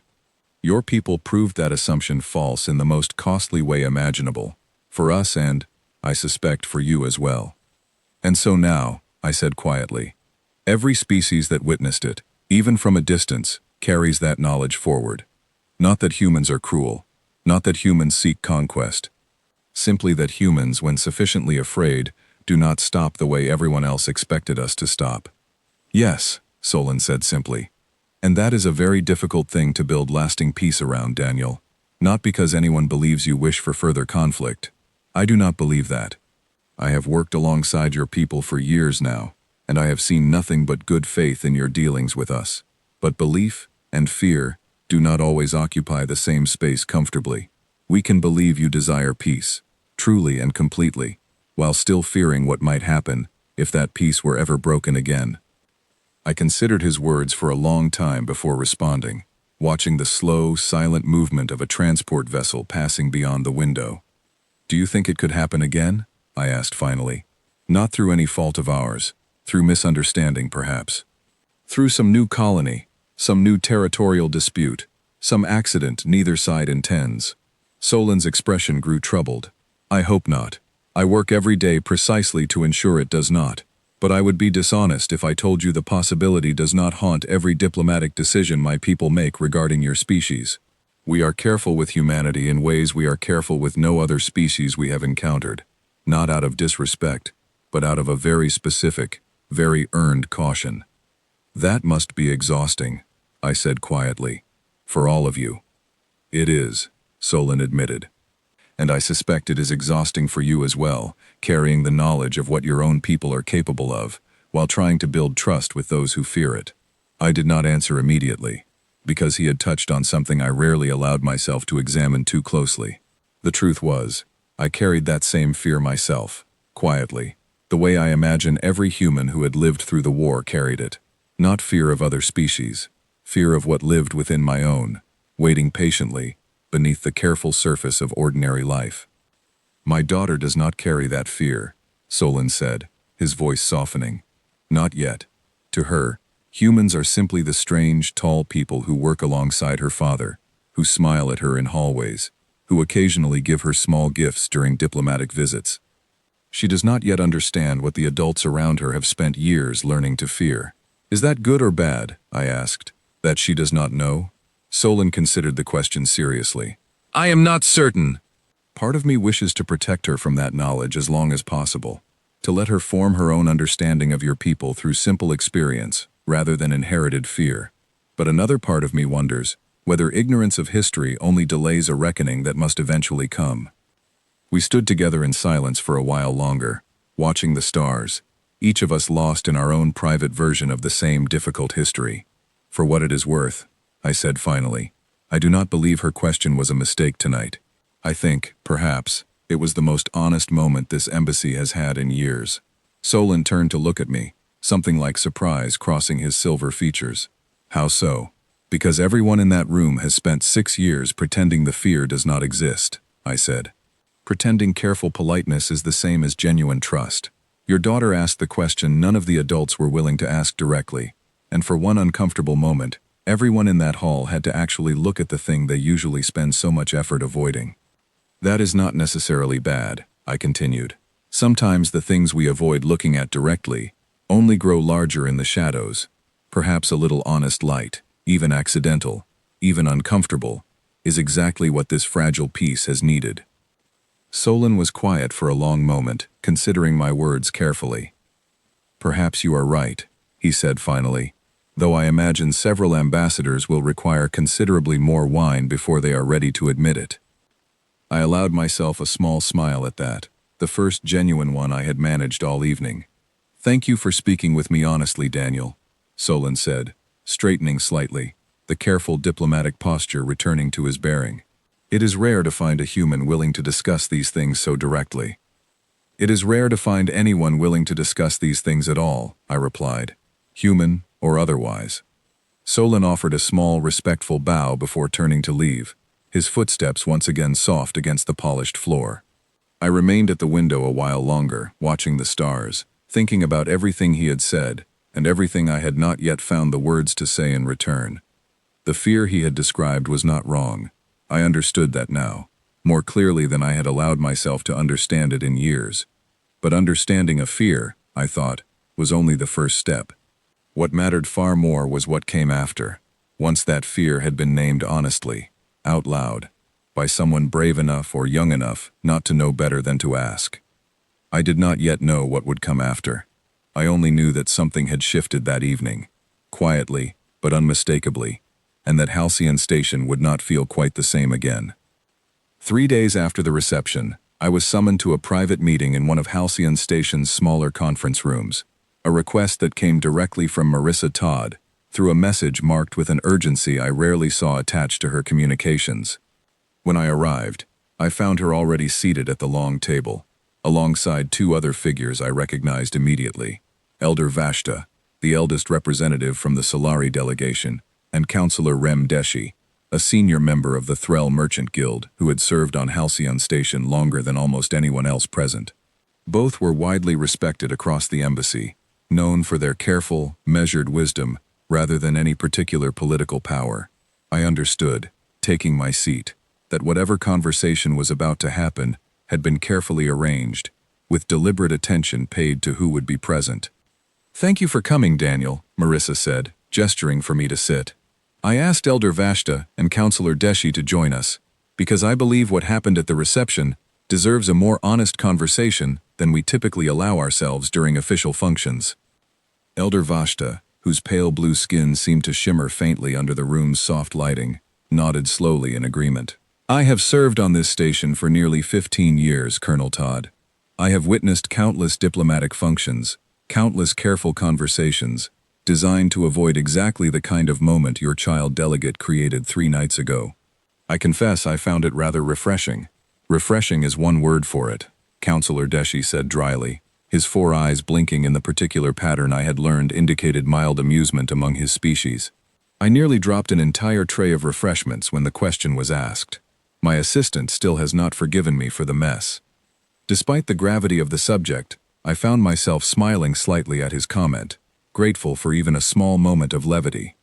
Your people proved that assumption false in the most costly way imaginable, for us and, I suspect, for you as well. And so now, I said quietly, every species that witnessed it, even from a distance, carries that knowledge forward. Not that humans are cruel, not that humans seek conquest. Simply that humans, when sufficiently afraid, do not stop the way everyone else expected us to stop. Yes, Solon said simply. And that is a very difficult thing to build lasting peace around, Daniel. Not because anyone believes you wish for further conflict. I do not believe that. I have worked alongside your people for years now, and I have seen nothing but good faith in your dealings with us. But belief and fear do not always occupy the same space comfortably. We can believe you desire peace, truly and completely, while still fearing what might happen if that peace were ever broken again. I considered his words for a long time before responding, watching the slow, silent movement of a transport vessel passing beyond the window. Do you think it could happen again? I asked finally. Not through any fault of ours, through misunderstanding perhaps. Through some new colony, some new territorial dispute, some accident neither side intends. Solon's expression grew troubled. I hope not. I work every day precisely to ensure it does not. But I would be dishonest if I told you the possibility does not haunt every diplomatic decision my people make regarding your species. We are careful with humanity in ways we are careful with no other species we have encountered. Not out of disrespect, but out of a very specific, very earned caution. That must be exhausting, I said quietly. For all of you. It is, Solon admitted. And I suspect it is exhausting for you as well, carrying the knowledge of what your own people are capable of, while trying to build trust with those who fear it. I did not answer immediately, because he had touched on something I rarely allowed myself to examine too closely. The truth was, I carried that same fear myself, quietly, the way I imagine every human who had lived through the war carried it. Not fear of other species, fear of what lived within my own, waiting patiently beneath the careful surface of ordinary life. My daughter does not carry that fear, Solon said, his voice softening. Not yet. To her, humans are simply the strange, tall people who work alongside her father, who smile at her in hallways, who occasionally give her small gifts during diplomatic visits. She does not yet understand what the adults around her have spent years learning to fear. Is that good or bad? I asked. That she does not know? Solon considered the question seriously. I am not certain. Part of me wishes to protect her from that knowledge as long as possible, to let her form her own understanding of your people through simple experience, rather than inherited fear. But another part of me wonders whether ignorance of history only delays a reckoning that must eventually come. We stood together in silence for a while longer, watching the stars, each of us lost in our own private version of the same difficult history. For what it is worth, I said finally, I do not believe her question was a mistake tonight. I think, perhaps, it was the most honest moment this embassy has had in years. Solon turned to look at me, something like surprise crossing his silver features. How so? Because everyone in that room has spent 6 years pretending the fear does not exist, I said. Pretending careful politeness is the same as genuine trust. Your daughter asked the question none of the adults were willing to ask directly, and for one uncomfortable moment, everyone in that hall had to actually look at the thing they usually spend so much effort avoiding. That is not necessarily bad, I continued. Sometimes the things we avoid looking at directly only grow larger in the shadows. Perhaps a little honest light, even accidental, even uncomfortable, is exactly what this fragile piece has needed. Solon was quiet for a long moment, considering my words carefully. Perhaps you are right, he said finally, though I imagine several ambassadors will require considerably more wine before they are ready to admit it. I allowed myself a small smile at that, the first genuine one I had managed all evening. Thank you for speaking with me honestly, Daniel, Solon said, straightening slightly, the careful diplomatic posture returning to his bearing. It is rare to find a human willing to discuss these things so directly. It is rare to find anyone willing to discuss these things at all, I replied, human or otherwise. Solon offered a small, respectful bow before turning to leave, his footsteps once again soft against the polished floor. I remained at the window a while longer, watching the stars, thinking about everything he had said, and everything I had not yet found the words to say in return. The fear he had described was not wrong. I understood that now, more clearly than I had allowed myself to understand it in years. But understanding a fear, I thought, was only the first step. What mattered far more was what came after, once that fear had been named honestly, out loud, by someone brave enough or young enough not to know better than to ask. I did not yet know what would come after. I only knew that something had shifted that evening, quietly but unmistakably, and that Halcyon Station would not feel quite the same again. 3 days after the reception, I was summoned to a private meeting in one of Halcyon Station's smaller conference rooms, a request that came directly from Marissa Todd, through a message marked with an urgency I rarely saw attached to her communications. When I arrived, I found her already seated at the long table, alongside 2 other figures I recognized immediately, Elder Vashta, the eldest representative from the Solari delegation, and Counselor Rem Deshi, a senior member of the Threll Merchant Guild who had served on Halcyon Station longer than almost anyone else present. Both were widely respected across the embassy, known for their careful, measured wisdom rather than any particular political power. I understood, taking my seat, that whatever conversation was about to happen had been carefully arranged, with deliberate attention paid to who would be present. Thank you for coming, Daniel, Marissa said, gesturing for me to sit. I asked Elder Vashta and Counselor Deshi to join us, because I believe what happened at the reception deserves a more honest conversation than we typically allow ourselves during official functions. Elder Vashta, whose pale blue skin seemed to shimmer faintly under the room's soft lighting, nodded slowly in agreement. I have served on this station for nearly 15 years, Colonel Todd. I have witnessed countless diplomatic functions, countless careful conversations, designed to avoid exactly the kind of moment your child delegate created 3 nights ago. I confess I found it rather refreshing. Refreshing is one word for it, Counselor Deshi said dryly, his 4 eyes blinking in the particular pattern I had learned indicated mild amusement among his species. I nearly dropped an entire tray of refreshments when the question was asked. My assistant still has not forgiven me for the mess. Despite the gravity of the subject, I found myself smiling slightly at his comment, grateful for even a small moment of levity.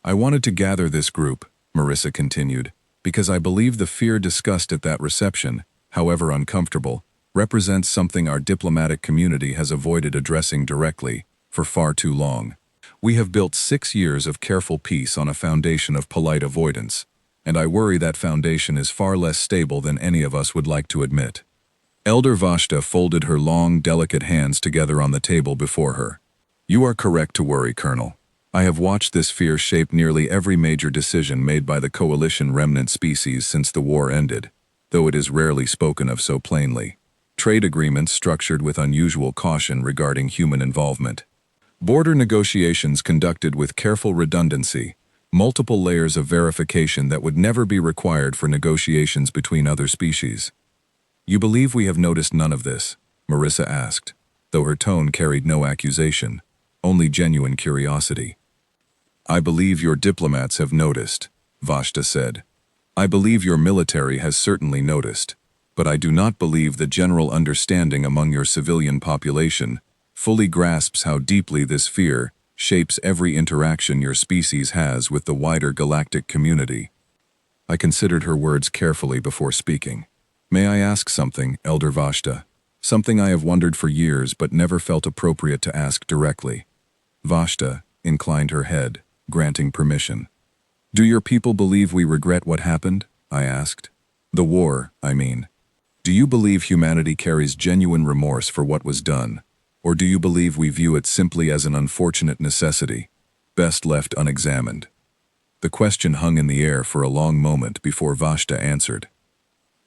I wanted to gather this group, Marissa continued, because I believe the fear discussed at that reception, however uncomfortable, represents something our diplomatic community has avoided addressing directly for far too long. We have built 6 years of careful peace on a foundation of polite avoidance, and I worry that foundation is far less stable than any of us would like to admit. Elder Vashta folded her long, delicate hands together on the table before her. You are correct to worry, Colonel. I have watched this fear shape nearly every major decision made by the Coalition remnant species since the war ended, though it is rarely spoken of so plainly. Trade agreements structured with unusual caution regarding human involvement. Border negotiations conducted with careful redundancy, multiple layers of verification that would never be required for negotiations between other species. You believe we have noticed none of this? Marissa asked, though her tone carried no accusation, only genuine curiosity. I believe your diplomats have noticed, Vashta said. I believe your military has certainly noticed, but I do not believe the general understanding among your civilian population fully grasps how deeply this fear shapes every interaction your species has with the wider galactic community. I considered her words carefully before speaking. May I ask something, Elder Vashta? Something I have wondered for years but never felt appropriate to ask directly. Vashta inclined her head, granting permission. Do your people believe we regret what happened? I asked. The war, I mean. Do you believe humanity carries genuine remorse for what was done, or do you believe we view it simply as an unfortunate necessity, best left unexamined? The question hung in the air for a long moment before Vashta answered.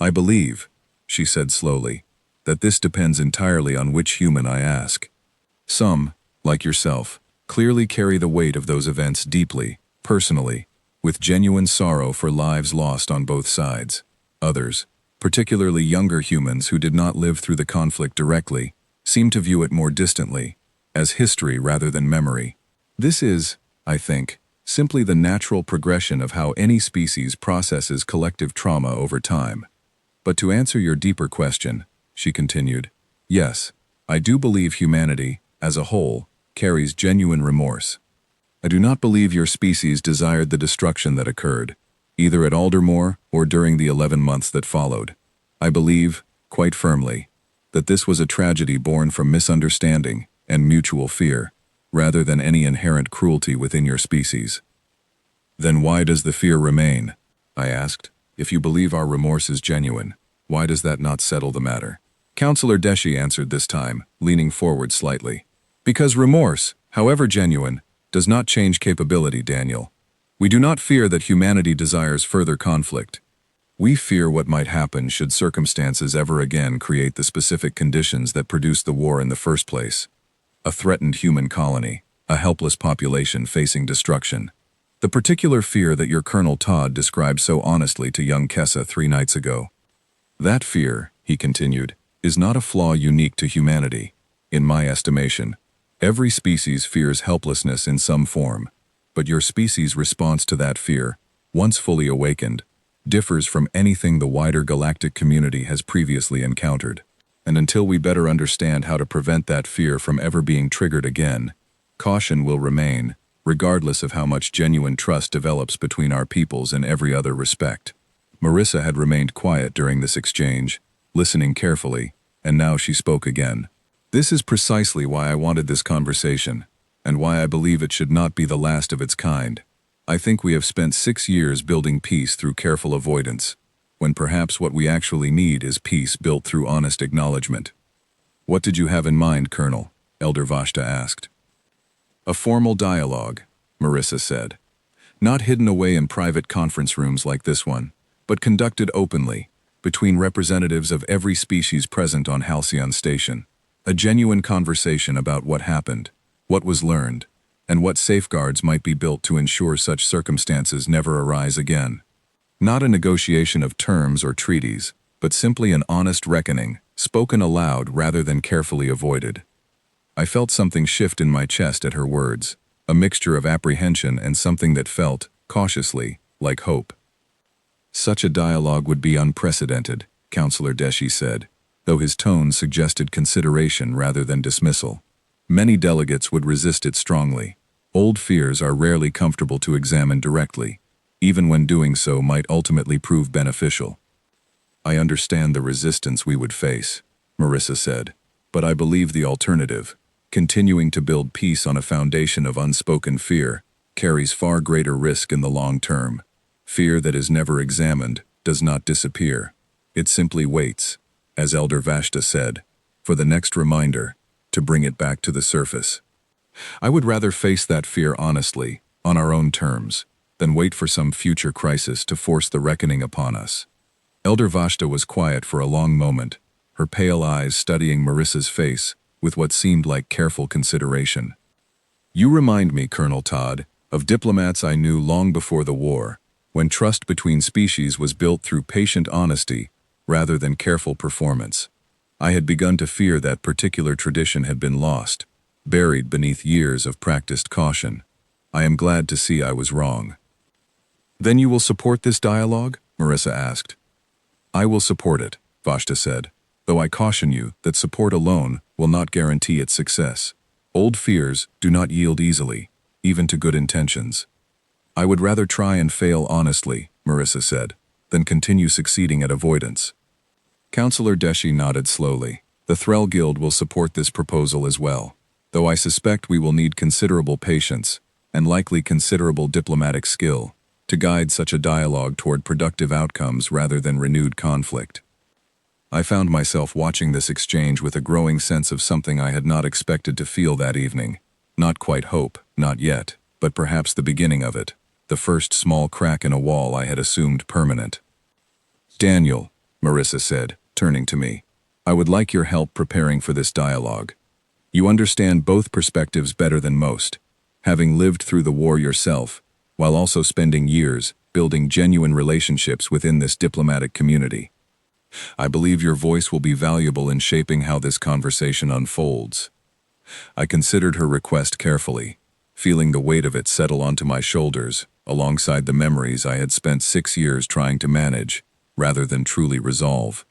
I believe, she said slowly, that this depends entirely on which human I ask. Some, like yourself, clearly carry the weight of those events deeply, personally, with genuine sorrow for lives lost on both sides. Others, particularly younger humans who did not live through the conflict directly, seem to view it more distantly, as history rather than memory. This is, I think, simply the natural progression of how any species processes collective trauma over time. But to answer your deeper question, she continued, yes, I do believe humanity, as a whole, carries genuine remorse. I do not believe your species desired the destruction that occurred, either at Aldermore or during the 11 months that followed. I believe, quite firmly, that this was a tragedy born from misunderstanding and mutual fear, rather than any inherent cruelty within your species. Then why does the fear remain? I asked. If you believe our remorse is genuine, why does that not settle the matter? Counselor Deshi answered this time, leaning forward slightly. Because remorse, however genuine, does not change capability, Daniel. We do not fear that humanity desires further conflict. We fear what might happen should circumstances ever again create the specific conditions that produced the war in the first place. A threatened human colony, a helpless population facing destruction. The particular fear that your Colonel Todd described so honestly to young Kessa 3 nights ago. That fear, he continued, is not a flaw unique to humanity. In my estimation, every species fears helplessness in some form, but your species' response to that fear, once fully awakened, differs from anything the wider galactic community has previously encountered. And until we better understand how to prevent that fear from ever being triggered again, caution will remain, regardless of how much genuine trust develops between our peoples in every other respect. Marissa had remained quiet during this exchange, listening carefully, and now she spoke again. This is precisely why I wanted this conversation, and why I believe it should not be the last of its kind. I think we have spent 6 years building peace through careful avoidance, when perhaps what we actually need is peace built through honest acknowledgement. What did you have in mind, Colonel? Elder Vashta asked. A formal dialogue, Marissa said. Not hidden away in private conference rooms like this one, but conducted openly, between representatives of every species present on Halcyon Station. A genuine conversation about what happened, what was learned, and what safeguards might be built to ensure such circumstances never arise again. Not a negotiation of terms or treaties, but simply an honest reckoning, spoken aloud rather than carefully avoided. I felt something shift in my chest at her words, a mixture of apprehension and something that felt, cautiously, like hope. Such a dialogue would be unprecedented, Counselor Deshi said, though his tone suggested consideration rather than dismissal. Many delegates would resist it strongly. Old fears are rarely comfortable to examine directly, even when doing so might ultimately prove beneficial. I understand the resistance we would face, Marissa said, but I believe the alternative, continuing to build peace on a foundation of unspoken fear, carries far greater risk in the long term. Fear that is never examined does not disappear. It simply waits, as Elder Vashta said, for the next reminder to bring it back to the surface. I would rather face that fear honestly, on our own terms, than wait for some future crisis to force the reckoning upon us. Elder Vashta was quiet for a long moment, her pale eyes studying Marissa's face with what seemed like careful consideration. You remind me, Colonel Todd, of diplomats I knew long before the war, when trust between species was built through patient honesty rather than careful performance. I had begun to fear that particular tradition had been lost, buried beneath years of practiced caution. I am glad to see I was wrong. Then you will support this dialogue? Marissa asked. I will support it, Vashta said, though I caution you that support alone will not guarantee its success. Old fears do not yield easily, even to good intentions. I would rather try and fail honestly, Marissa said, than continue succeeding at avoidance. Counselor Deshi nodded slowly. The Threll Guild will support this proposal as well, though I suspect we will need considerable patience, and likely considerable diplomatic skill, to guide such a dialogue toward productive outcomes rather than renewed conflict. I found myself watching this exchange with a growing sense of something I had not expected to feel that evening. Not quite hope, not yet, but perhaps the beginning of it, the first small crack in a wall I had assumed permanent. Daniel, Marissa said, turning to me, I would like your help preparing for this dialogue. You understand both perspectives better than most, having lived through the war yourself, while also spending years building genuine relationships within this diplomatic community. I believe your voice will be valuable in shaping how this conversation unfolds. I considered her request carefully, feeling the weight of it settle onto my shoulders, alongside the memories I had spent 6 years trying to manage, rather than truly resolve.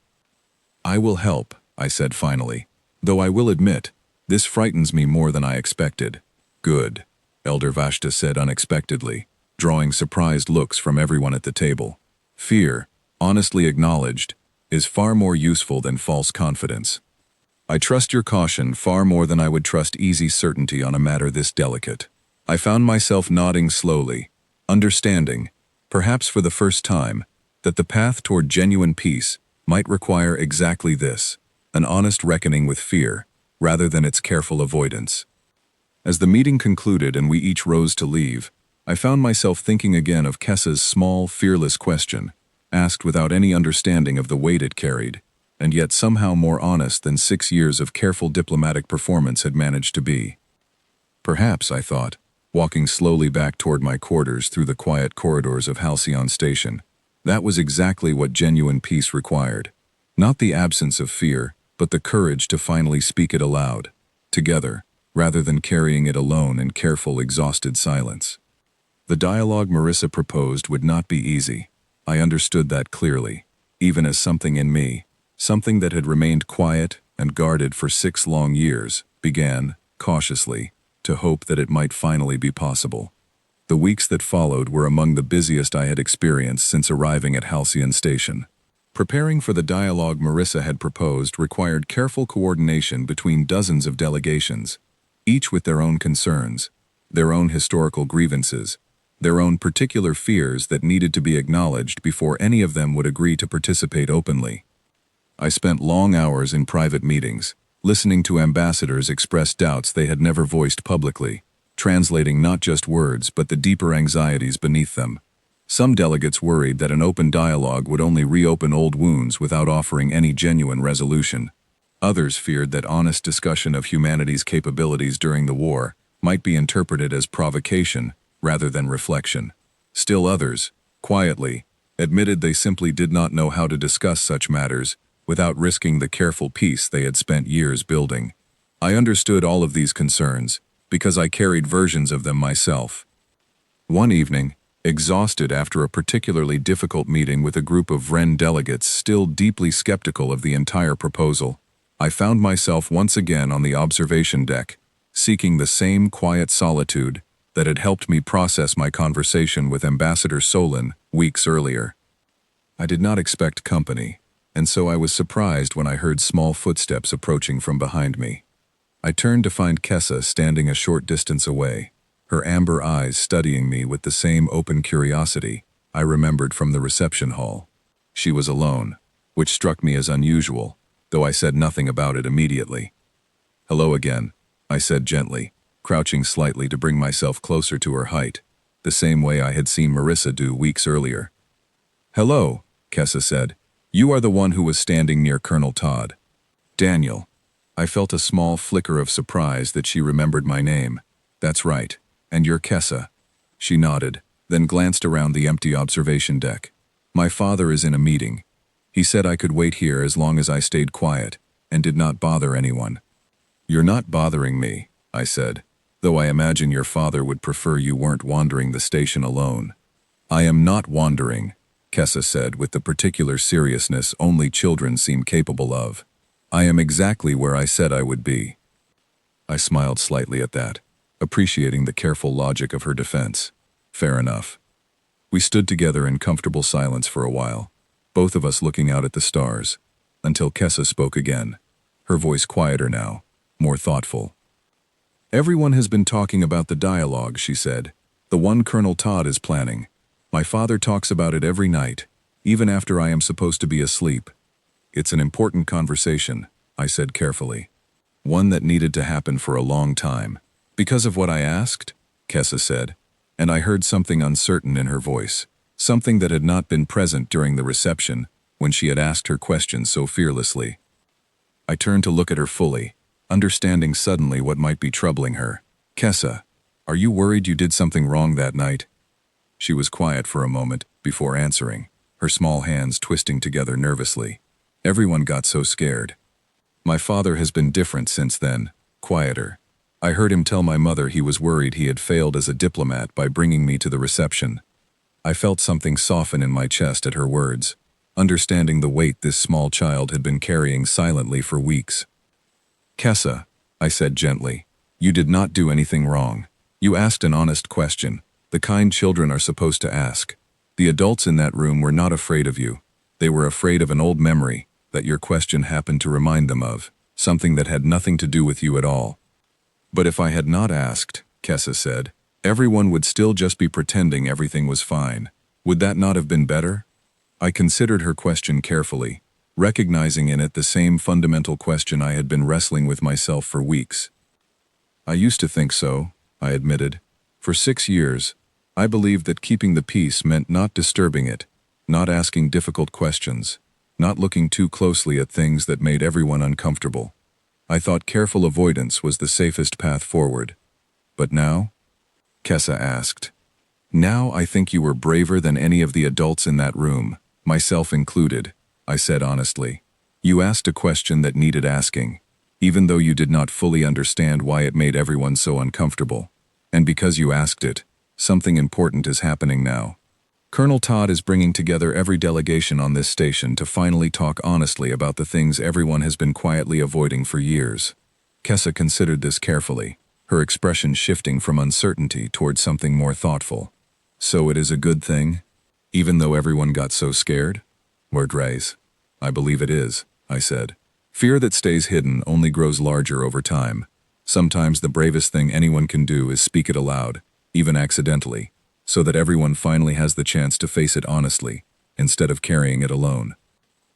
I will help, I said finally, though I will admit, this frightens me more than I expected. Good, Elder Vashta said unexpectedly, drawing surprised looks from everyone at the table. Fear, honestly acknowledged, is far more useful than false confidence. I trust your caution far more than I would trust easy certainty on a matter this delicate. I found myself nodding slowly, understanding, perhaps for the first time, that the path toward genuine peace might require exactly this, an honest reckoning with fear, rather than its careful avoidance. As the meeting concluded and we each rose to leave, I found myself thinking again of Kessa's small, fearless question, asked without any understanding of the weight it carried, and yet somehow more honest than 6 years of careful diplomatic performance had managed to be. Perhaps, I thought, walking slowly back toward my quarters through the quiet corridors of Halcyon Station, that was exactly what genuine peace required. Not the absence of fear, but the courage to finally speak it aloud, together, rather than carrying it alone in careful, exhausted silence. The dialogue Marissa proposed would not be easy. I understood that clearly, even as something in me, something that had remained quiet and guarded for 6 long years, began, cautiously, to hope that it might finally be possible. The weeks that followed were among the busiest I had experienced since arriving at Halcyon Station. Preparing for the dialogue Marissa had proposed required careful coordination between dozens of delegations, each with their own concerns, their own historical grievances, their own particular fears that needed to be acknowledged before any of them would agree to participate openly. I spent long hours in private meetings, listening to ambassadors express doubts they had never voiced publicly, translating not just words but the deeper anxieties beneath them. Some delegates worried that an open dialogue would only reopen old wounds without offering any genuine resolution. Others feared that honest discussion of humanity's capabilities during the war might be interpreted as provocation rather than reflection. Still others, quietly, admitted they simply did not know how to discuss such matters without risking the careful peace they had spent years building. I understood all of these concerns because I carried versions of them myself. One evening, exhausted after a particularly difficult meeting with a group of Wren delegates still deeply skeptical of the entire proposal, I found myself once again on the observation deck, seeking the same quiet solitude that had helped me process my conversation with Ambassador Solon weeks earlier. I did not expect company, and so I was surprised when I heard small footsteps approaching from behind me. I turned to find Kessa standing a short distance away, her amber eyes studying me with the same open curiosity I remembered from the reception hall. She was alone, which struck me as unusual, though I said nothing about it immediately. "Hello again," I said gently, crouching slightly to bring myself closer to her height, the same way I had seen Marissa do weeks earlier. "Hello," Kessa said. "You are the one who was standing near Colonel Todd." "Daniel." I felt a small flicker of surprise that she remembered my name. "That's right. And you're Kessa." She nodded, then glanced around the empty observation deck. "My father is in a meeting. He said I could wait here as long as I stayed quiet and did not bother anyone." "You're not bothering me," I said, "though I imagine your father would prefer you weren't wandering the station alone." "I am not wandering," Kessa said with the particular seriousness only children seem capable of. "I am exactly where I said I would be." I smiled slightly at that, appreciating the careful logic of her defense. Fair enough. We stood together in comfortable silence for a while, both of us looking out at the stars, until Kessa spoke again, her voice quieter now, more thoughtful. "Everyone has been talking about the dialogue," she said. "The one Colonel Todd is planning. My father talks about it every night, even after I am supposed to be asleep. It's an important conversation," I said carefully. "One that needed to happen for a long time." "Because of what I asked?" Kessa said, and I heard something uncertain in her voice, something that had not been present during the reception when she had asked her questions so fearlessly. I turned to look at her fully, understanding suddenly what might be troubling her. "Kessa, are you worried you did something wrong that night?" She was quiet for a moment before answering, her small hands twisting together nervously. Everyone got so scared. "My father has been different since then, quieter. I heard him tell my mother he was worried he had failed as a diplomat by bringing me to the reception." I felt something soften in my chest at her words, understanding the weight this small child had been carrying silently for weeks. "Kessa," I said gently, "you did not do anything wrong. You asked an honest question, the kind children are supposed to ask. The adults in that room were not afraid of you. They were afraid of an old memory that your question happened to remind them of, something that had nothing to do with you at all." "But if I had not asked," Kessa said, "everyone would still just be pretending everything was fine. Would that not have been better?" I considered her question carefully, recognizing in it the same fundamental question I had been wrestling with myself for weeks. "I used to think so," I admitted. "For 6 years, I believed that keeping the peace meant not disturbing it, not asking difficult questions, not looking too closely at things that made everyone uncomfortable. I thought careful avoidance was the safest path forward. But now?" Kessa asked. "Now I think you were braver than any of the adults in that room, myself included," I said honestly. "You asked a question that needed asking, even though you did not fully understand why it made everyone so uncomfortable. And because you asked it, something important is happening now. Colonel Todd is bringing together every delegation on this station to finally talk honestly about the things everyone has been quietly avoiding for years." Kessa considered this carefully, her expression shifting from uncertainty toward something more thoughtful. "So it is a good thing, even though everyone got so scared?" "Wordres. I believe it is," I said. "Fear that stays hidden only grows larger over time. Sometimes the bravest thing anyone can do is speak it aloud, even accidentally, so that everyone finally has the chance to face it honestly, instead of carrying it alone."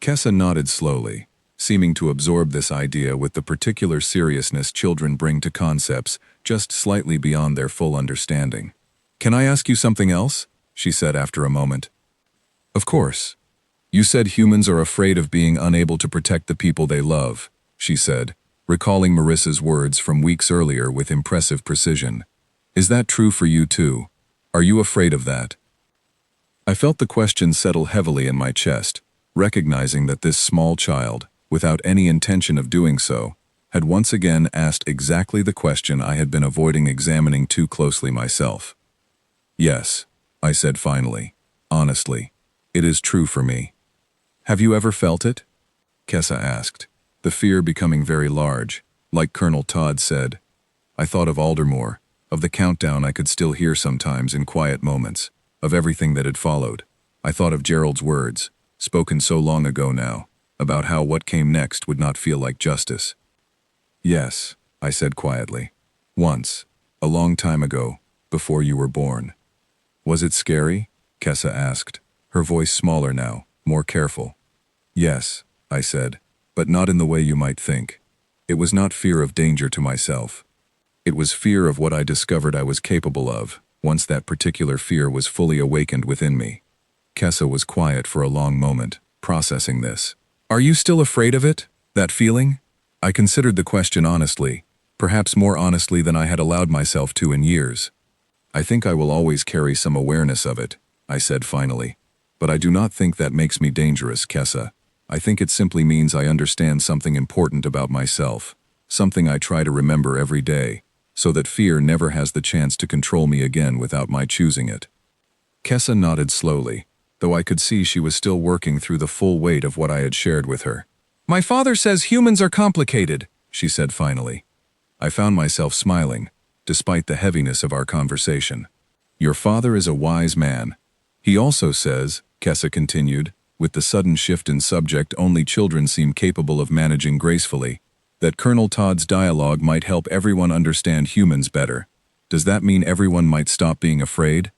Kessa nodded slowly, seeming to absorb this idea with the particular seriousness children bring to concepts just slightly beyond their full understanding. "Can I ask you something else?" she said after a moment. "Of course. You said humans are afraid of being unable to protect the people they love," she said, recalling Marissa's words from weeks earlier with impressive precision. "Is that true for you too? Are you afraid of that?" I felt the question settle heavily in my chest, recognizing that this small child, without any intention of doing so, had once again asked exactly the question I had been avoiding examining too closely myself. Yes, I said finally, honestly, it is true for me. Have you ever felt it? Kessa asked, the fear becoming very large, like Colonel Todd said. I thought of Aldermore, of the countdown I could still hear sometimes in quiet moments, of everything that had followed. I thought of Gerald's words, spoken so long ago now, about how what came next would not feel like justice. Yes, I said quietly. Once, a long time ago, before you were born. Was it scary? Kessa asked, her voice smaller now, more careful. Yes, I said, but not in the way you might think. It was not fear of danger to myself. It was fear of what I discovered I was capable of, once that particular fear was fully awakened within me. Kessa was quiet for a long moment, processing this. Are you still afraid of it? That feeling? I considered the question honestly, perhaps more honestly than I had allowed myself to in years. I think I will always carry some awareness of it, I said finally. But I do not think that makes me dangerous, Kessa. I think it simply means I understand something important about myself, something I try to remember every day, so that fear never has the chance to control me again without my choosing it. Kessa nodded slowly, though I could see she was still working through the full weight of what I had shared with her. My father says humans are complicated, she said finally. I found myself smiling, despite the heaviness of our conversation. Your father is a wise man. He also says, Kessa continued, with the sudden shift in subject only children seem capable of managing gracefully, that Colonel Todd's dialogue might help everyone understand humans better. Does that mean everyone might stop being afraid?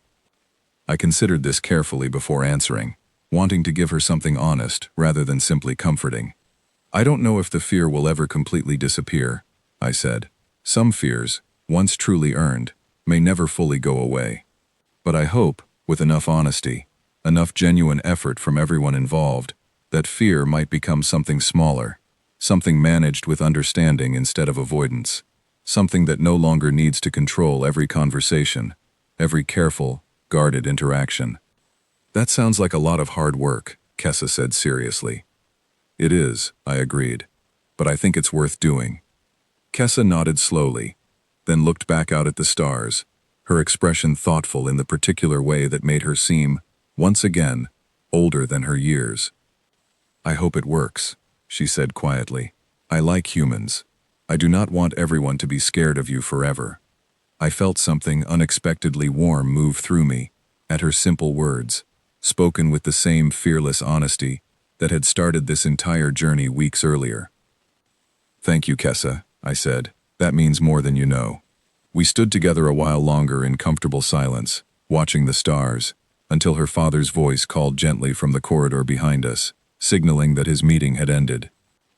I considered this carefully before answering, wanting to give her something honest rather than simply comforting. I don't know if the fear will ever completely disappear, I said. Some fears, once truly earned, may never fully go away. But I hope, with enough honesty, enough genuine effort from everyone involved, that fear might become something smaller, something managed with understanding instead of avoidance, something that no longer needs to control every conversation, every careful, guarded interaction. That sounds like a lot of hard work, Kessa said seriously. It is, I agreed, but I think it's worth doing. Kessa nodded slowly, then looked back out at the stars, her expression thoughtful in the particular way that made her seem, once again, older than her years. I hope it works, she said quietly. I like humans. I do not want everyone to be scared of you forever. I felt something unexpectedly warm move through me, at her simple words, spoken with the same fearless honesty that had started this entire journey weeks earlier. Thank you, Kessa, I said. That means more than you know. We stood together a while longer in comfortable silence, watching the stars, until her father's voice called gently from the corridor behind us, signaling that his meeting had ended.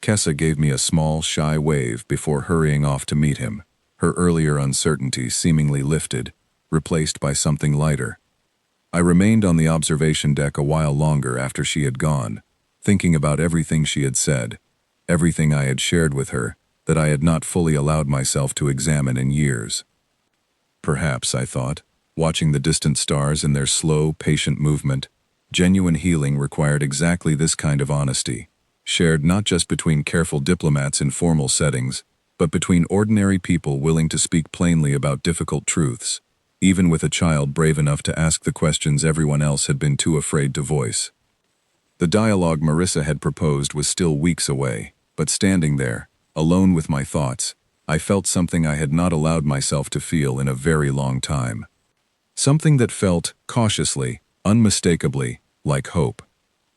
Kessa gave me a small, shy wave before hurrying off to meet him, her earlier uncertainty seemingly lifted, replaced by something lighter. I remained on the observation deck a while longer after she had gone, thinking about everything she had said, everything I had shared with her, that I had not fully allowed myself to examine in years. Perhaps, I thought, watching the distant stars in their slow, patient movement, genuine healing required exactly this kind of honesty, shared not just between careful diplomats in formal settings, but between ordinary people willing to speak plainly about difficult truths, even with a child brave enough to ask the questions everyone else had been too afraid to voice. The dialogue Marissa had proposed was still weeks away, but standing there, alone with my thoughts, I felt something I had not allowed myself to feel in a very long time. Something that felt, cautiously, unmistakably, like hope.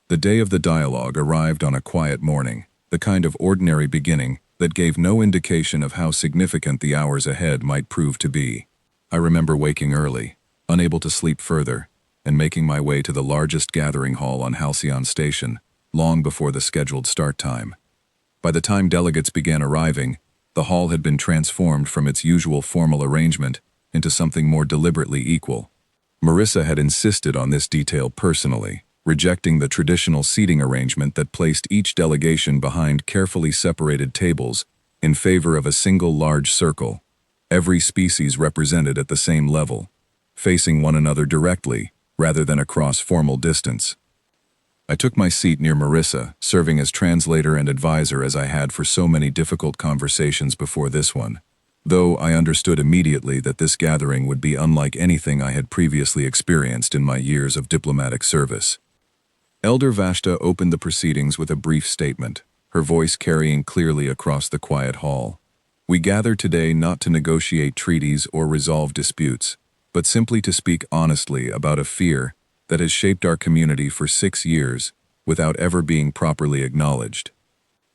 The day of the dialogue arrived on a quiet morning, the kind of ordinary beginning that gave no indication of how significant the hours ahead might prove to be. I remember waking early, unable to sleep further, and making my way to the largest gathering hall on Halcyon Station, long before the scheduled start time. By the time delegates began arriving, the hall had been transformed from its usual formal arrangement into something more deliberately equal. Marissa had insisted on this detail personally, rejecting the traditional seating arrangement that placed each delegation behind carefully separated tables in favor of a single large circle, every species represented at the same level, facing one another directly, rather than across formal distance. I took my seat near Marissa, serving as translator and advisor as I had for so many difficult conversations before this one, though I understood immediately that this gathering would be unlike anything I had previously experienced in my years of diplomatic service. Elder Vashta opened the proceedings with a brief statement, her voice carrying clearly across the quiet hall. We gather today not to negotiate treaties or resolve disputes, but simply to speak honestly about a fear that has shaped our community for 6 years without ever being properly acknowledged.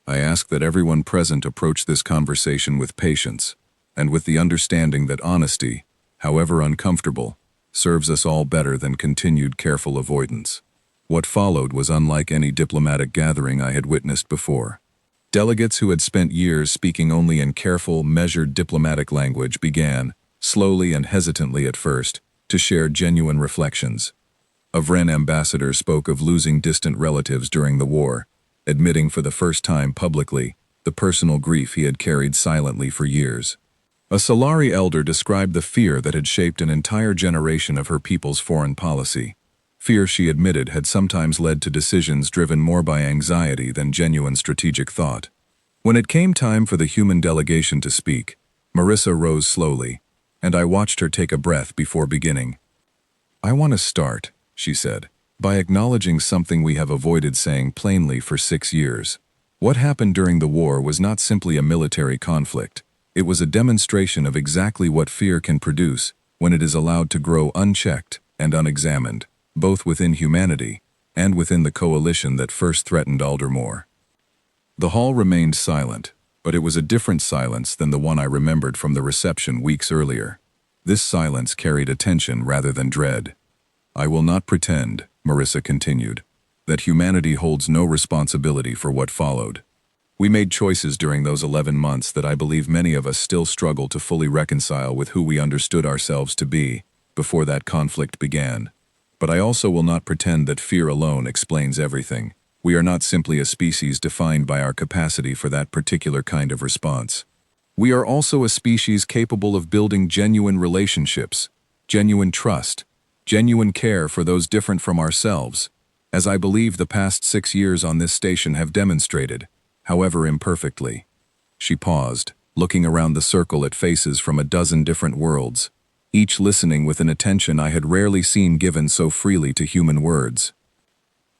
I ask that everyone present approach this conversation with patience and with the understanding that honesty, however uncomfortable, serves us all better than continued careful avoidance. What followed was unlike any diplomatic gathering I had witnessed before. Delegates who had spent years speaking only in careful, measured diplomatic language began, slowly and hesitantly at first, to share genuine reflections. A Vren ambassador spoke of losing distant relatives during the war, admitting for the first time publicly the personal grief he had carried silently for years. A Solari elder described the fear that had shaped an entire generation of her people's foreign policy. Fear, she admitted, had sometimes led to decisions driven more by anxiety than genuine strategic thought. When it came time for the human delegation to speak, Marissa rose slowly, and I watched her take a breath before beginning. "I want to start," she said, "by acknowledging something we have avoided saying plainly for 6 years. What happened during the war was not simply a military conflict. It was a demonstration of exactly what fear can produce when it is allowed to grow unchecked and unexamined, both within humanity and within the coalition that first threatened Aldermore." The hall remained silent, but it was a different silence than the one I remembered from the reception weeks earlier. This silence carried attention rather than dread. "I will not pretend," Marissa continued, "that humanity holds no responsibility for what followed. We made choices during those 11 months that I believe many of us still struggle to fully reconcile with who we understood ourselves to be before that conflict began. But I also will not pretend that fear alone explains everything. We are not simply a species defined by our capacity for that particular kind of response. We are also a species capable of building genuine relationships, genuine trust, genuine care for those different from ourselves, as I believe the past 6 years on this station have demonstrated, however imperfectly." She paused, looking around the circle at faces from a dozen different worlds, each listening with an attention I had rarely seen given so freely to human words.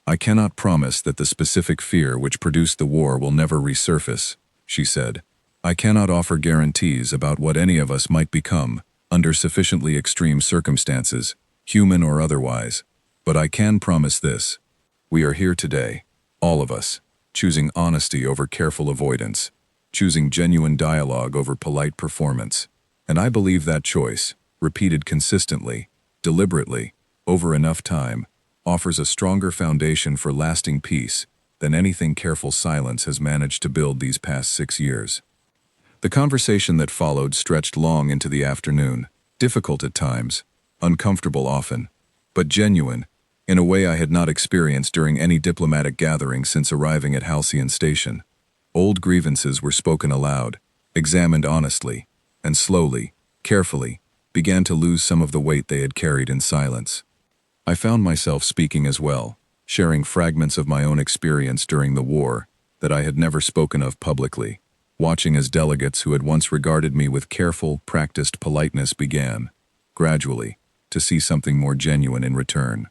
"I cannot promise that the specific fear which produced the war will never resurface," she said. "I cannot offer guarantees about what any of us might become under sufficiently extreme circumstances, human or otherwise, but I can promise this. We are here today, all of us, choosing honesty over careful avoidance, choosing genuine dialogue over polite performance, and I believe that choice, repeated consistently, deliberately, over enough time, offers a stronger foundation for lasting peace than anything careful silence has managed to build these past 6 years." The conversation that followed stretched long into the afternoon, difficult at times, uncomfortable often, but genuine, in a way I had not experienced during any diplomatic gathering since arriving at Halcyon Station. Old grievances were spoken aloud, examined honestly, and slowly, carefully, began to lose some of the weight they had carried in silence. I found myself speaking as well, sharing fragments of my own experience during the war that I had never spoken of publicly, watching as delegates who had once regarded me with careful, practiced politeness began, gradually, to see something more genuine in return.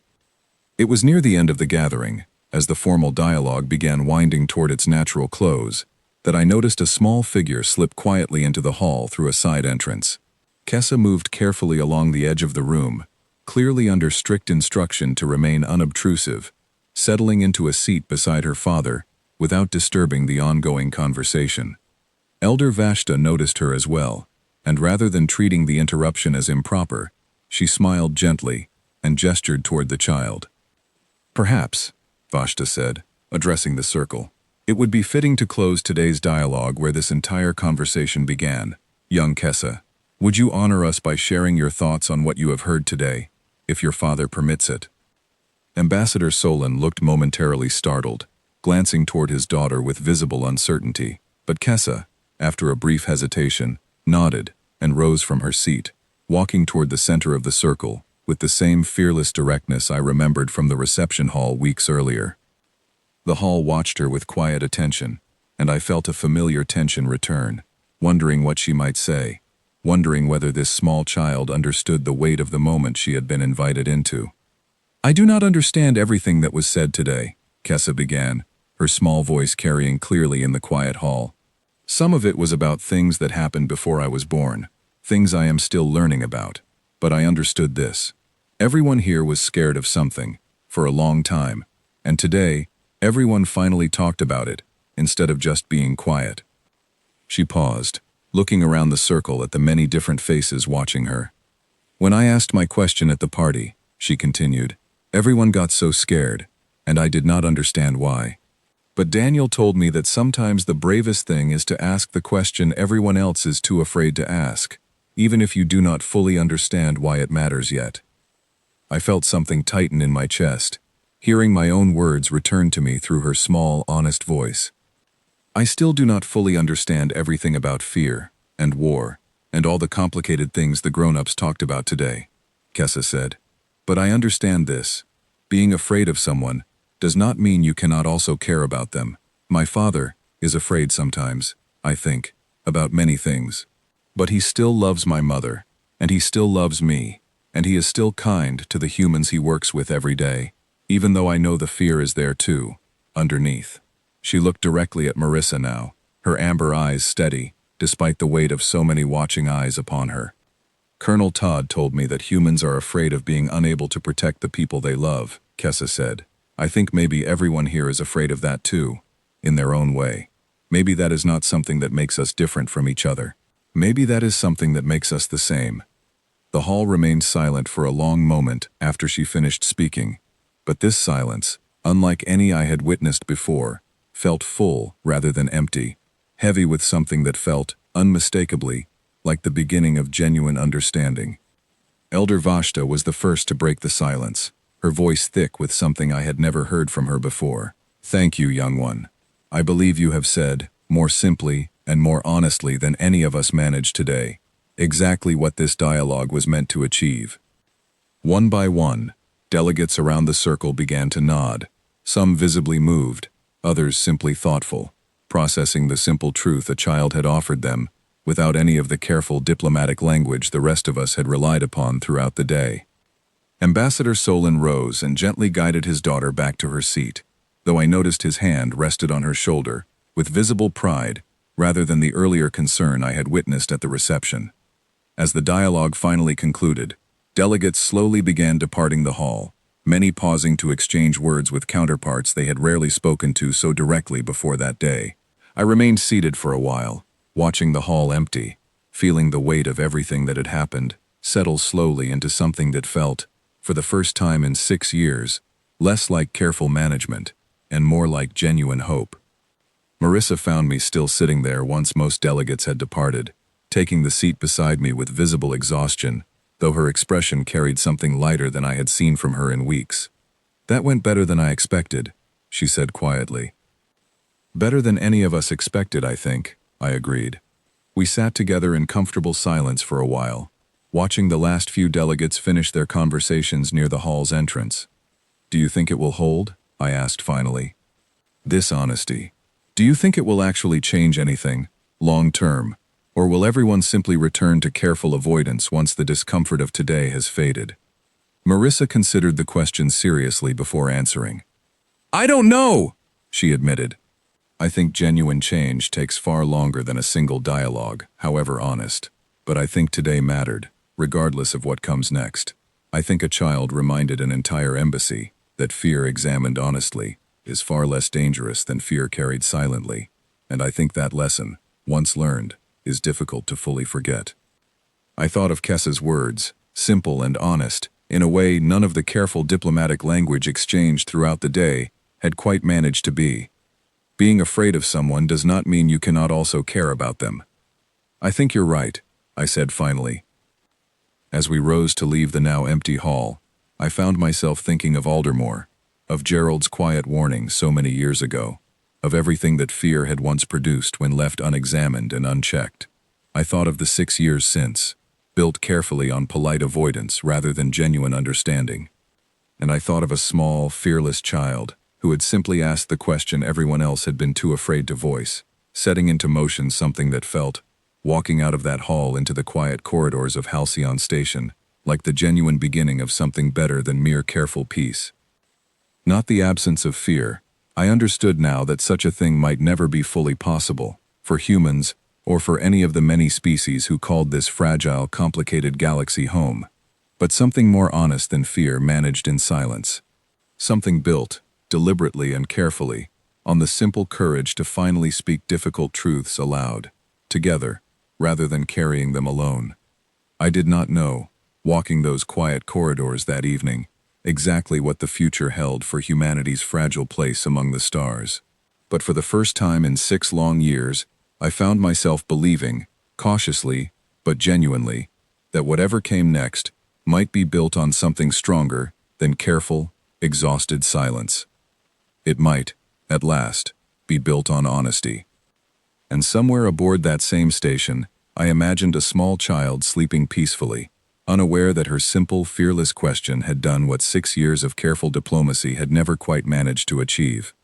It was near the end of the gathering, as the formal dialogue began winding toward its natural close, that I noticed a small figure slip quietly into the hall through a side entrance. Kessa moved carefully along the edge of the room, clearly under strict instruction to remain unobtrusive, settling into a seat beside her father without disturbing the ongoing conversation. Elder Vashta noticed her as well, and rather than treating the interruption as improper, she smiled gently and gestured toward the child. "Perhaps," Vashta said, addressing the circle, "it would be fitting to close today's dialogue where this entire conversation began. Young Kessa, would you honor us by sharing your thoughts on what you have heard today, if your father permits it?" Ambassador Solon looked momentarily startled, glancing toward his daughter with visible uncertainty, but Kessa, after a brief hesitation, nodded and rose from her seat, walking toward the center of the circle with the same fearless directness I remembered from the reception hall weeks earlier. The hall watched her with quiet attention, and I felt a familiar tension return, wondering what she might say, wondering whether this small child understood the weight of the moment she had been invited into. "I do not understand everything that was said today," Kessa began, her small voice carrying clearly in the quiet hall. "Some of it was about things that happened before I was born, things I am still learning about. But I understood this. Everyone here was scared of something, for a long time, and today, everyone finally talked about it, instead of just being quiet." She paused, looking around the circle at the many different faces watching her. "When I asked my question at the party," she continued, "everyone got so scared, and I did not understand why. But Daniel told me that sometimes the bravest thing is to ask the question everyone else is too afraid to ask, even if you do not fully understand why it matters yet." I felt something tighten in my chest, hearing my own words return to me through her small, honest voice. "I still do not fully understand everything about fear, and war, and all the complicated things the grown-ups talked about today," Kessa said. "But I understand this. Being afraid of someone does not mean you cannot also care about them. My father is afraid sometimes, I think, about many things. But he still loves my mother, and he still loves me, and he is still kind to the humans he works with every day, even though I know the fear is there too, underneath." She looked directly at Marissa now, her amber eyes steady, despite the weight of so many watching eyes upon her. "Colonel Todd told me that humans are afraid of being unable to protect the people they love," Kessa said. "I think maybe everyone here is afraid of that too, in their own way. Maybe that is not something that makes us different from each other. Maybe that is something that makes us the same." The hall remained silent for a long moment after she finished speaking, but this silence, unlike any I had witnessed before, felt full rather than empty, heavy with something that felt, unmistakably, like the beginning of genuine understanding. Elder Vashta was the first to break the silence, her voice thick with something I had never heard from her before. "Thank you, young one. I believe you have said, more simply and more honestly than any of us managed today, exactly what this dialogue was meant to achieve." One by one, delegates around the circle began to nod, some visibly moved, others simply thoughtful, processing the simple truth a child had offered them, without any of the careful diplomatic language the rest of us had relied upon throughout the day. Ambassador Solon rose and gently guided his daughter back to her seat, though I noticed his hand rested on her shoulder, with visible pride, rather than the earlier concern I had witnessed at the reception. As the dialogue finally concluded, delegates slowly began departing the hall, many pausing to exchange words with counterparts they had rarely spoken to so directly before that day. I remained seated for a while, watching the hall empty, feeling the weight of everything that had happened settle slowly into something that felt, for the first time in 6 years, less like careful management and more like genuine hope. Marissa found me still sitting there once most delegates had departed, taking the seat beside me with visible exhaustion, though her expression carried something lighter than I had seen from her in weeks. "That went better than I expected," she said quietly. "Better than any of us expected, I think," I agreed. We sat together in comfortable silence for a while, watching the last few delegates finish their conversations near the hall's entrance. "Do you think it will hold?" I asked finally. "This honesty. Do you think it will actually change anything, long term? Or will everyone simply return to careful avoidance once the discomfort of today has faded?" Marissa considered the question seriously before answering. "I don't know," she admitted. "I think genuine change takes far longer than a single dialogue, however honest. But I think today mattered, regardless of what comes next. I think a child reminded an entire embassy that fear examined honestly is far less dangerous than fear carried silently, and I think that lesson, once learned, is difficult to fully forget." I thought of Kessa's words, simple and honest, in a way none of the careful diplomatic language exchanged throughout the day had quite managed to be. Being afraid of someone does not mean you cannot also care about them. "I think you're right," I said finally. As we rose to leave the now empty hall, I found myself thinking of Aldermore, of Gerald's quiet warning so many years ago, of everything that fear had once produced when left unexamined and unchecked. I thought of the 6 years since, built carefully on polite avoidance rather than genuine understanding. And I thought of a small, fearless child who had simply asked the question everyone else had been too afraid to voice, setting into motion something that felt, walking out of that hall into the quiet corridors of Halcyon Station, like the genuine beginning of something better than mere careful peace. Not the absence of fear. I understood now that such a thing might never be fully possible, for humans, or for any of the many species who called this fragile, complicated galaxy home. But something more honest than fear managed in silence. Something built, deliberately and carefully, on the simple courage to finally speak difficult truths aloud, together, rather than carrying them alone. I did not know, walking those quiet corridors that evening, exactly what the future held for humanity's fragile place among the stars. But for the first time in 6 long years, I found myself believing, cautiously, but genuinely, that whatever came next might be built on something stronger than careful, exhausted silence. It might, at last, be built on honesty. And somewhere aboard that same station, I imagined a small child sleeping peacefully, unaware that her simple, fearless question had done what 6 years of careful diplomacy had never quite managed to achieve.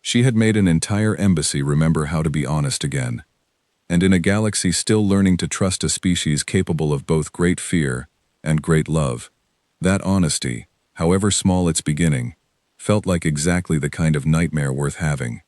She had made an entire embassy remember how to be honest again. And in a galaxy still learning to trust a species capable of both great fear and great love, that honesty, however small its beginning, felt like exactly the kind of nightmare worth having.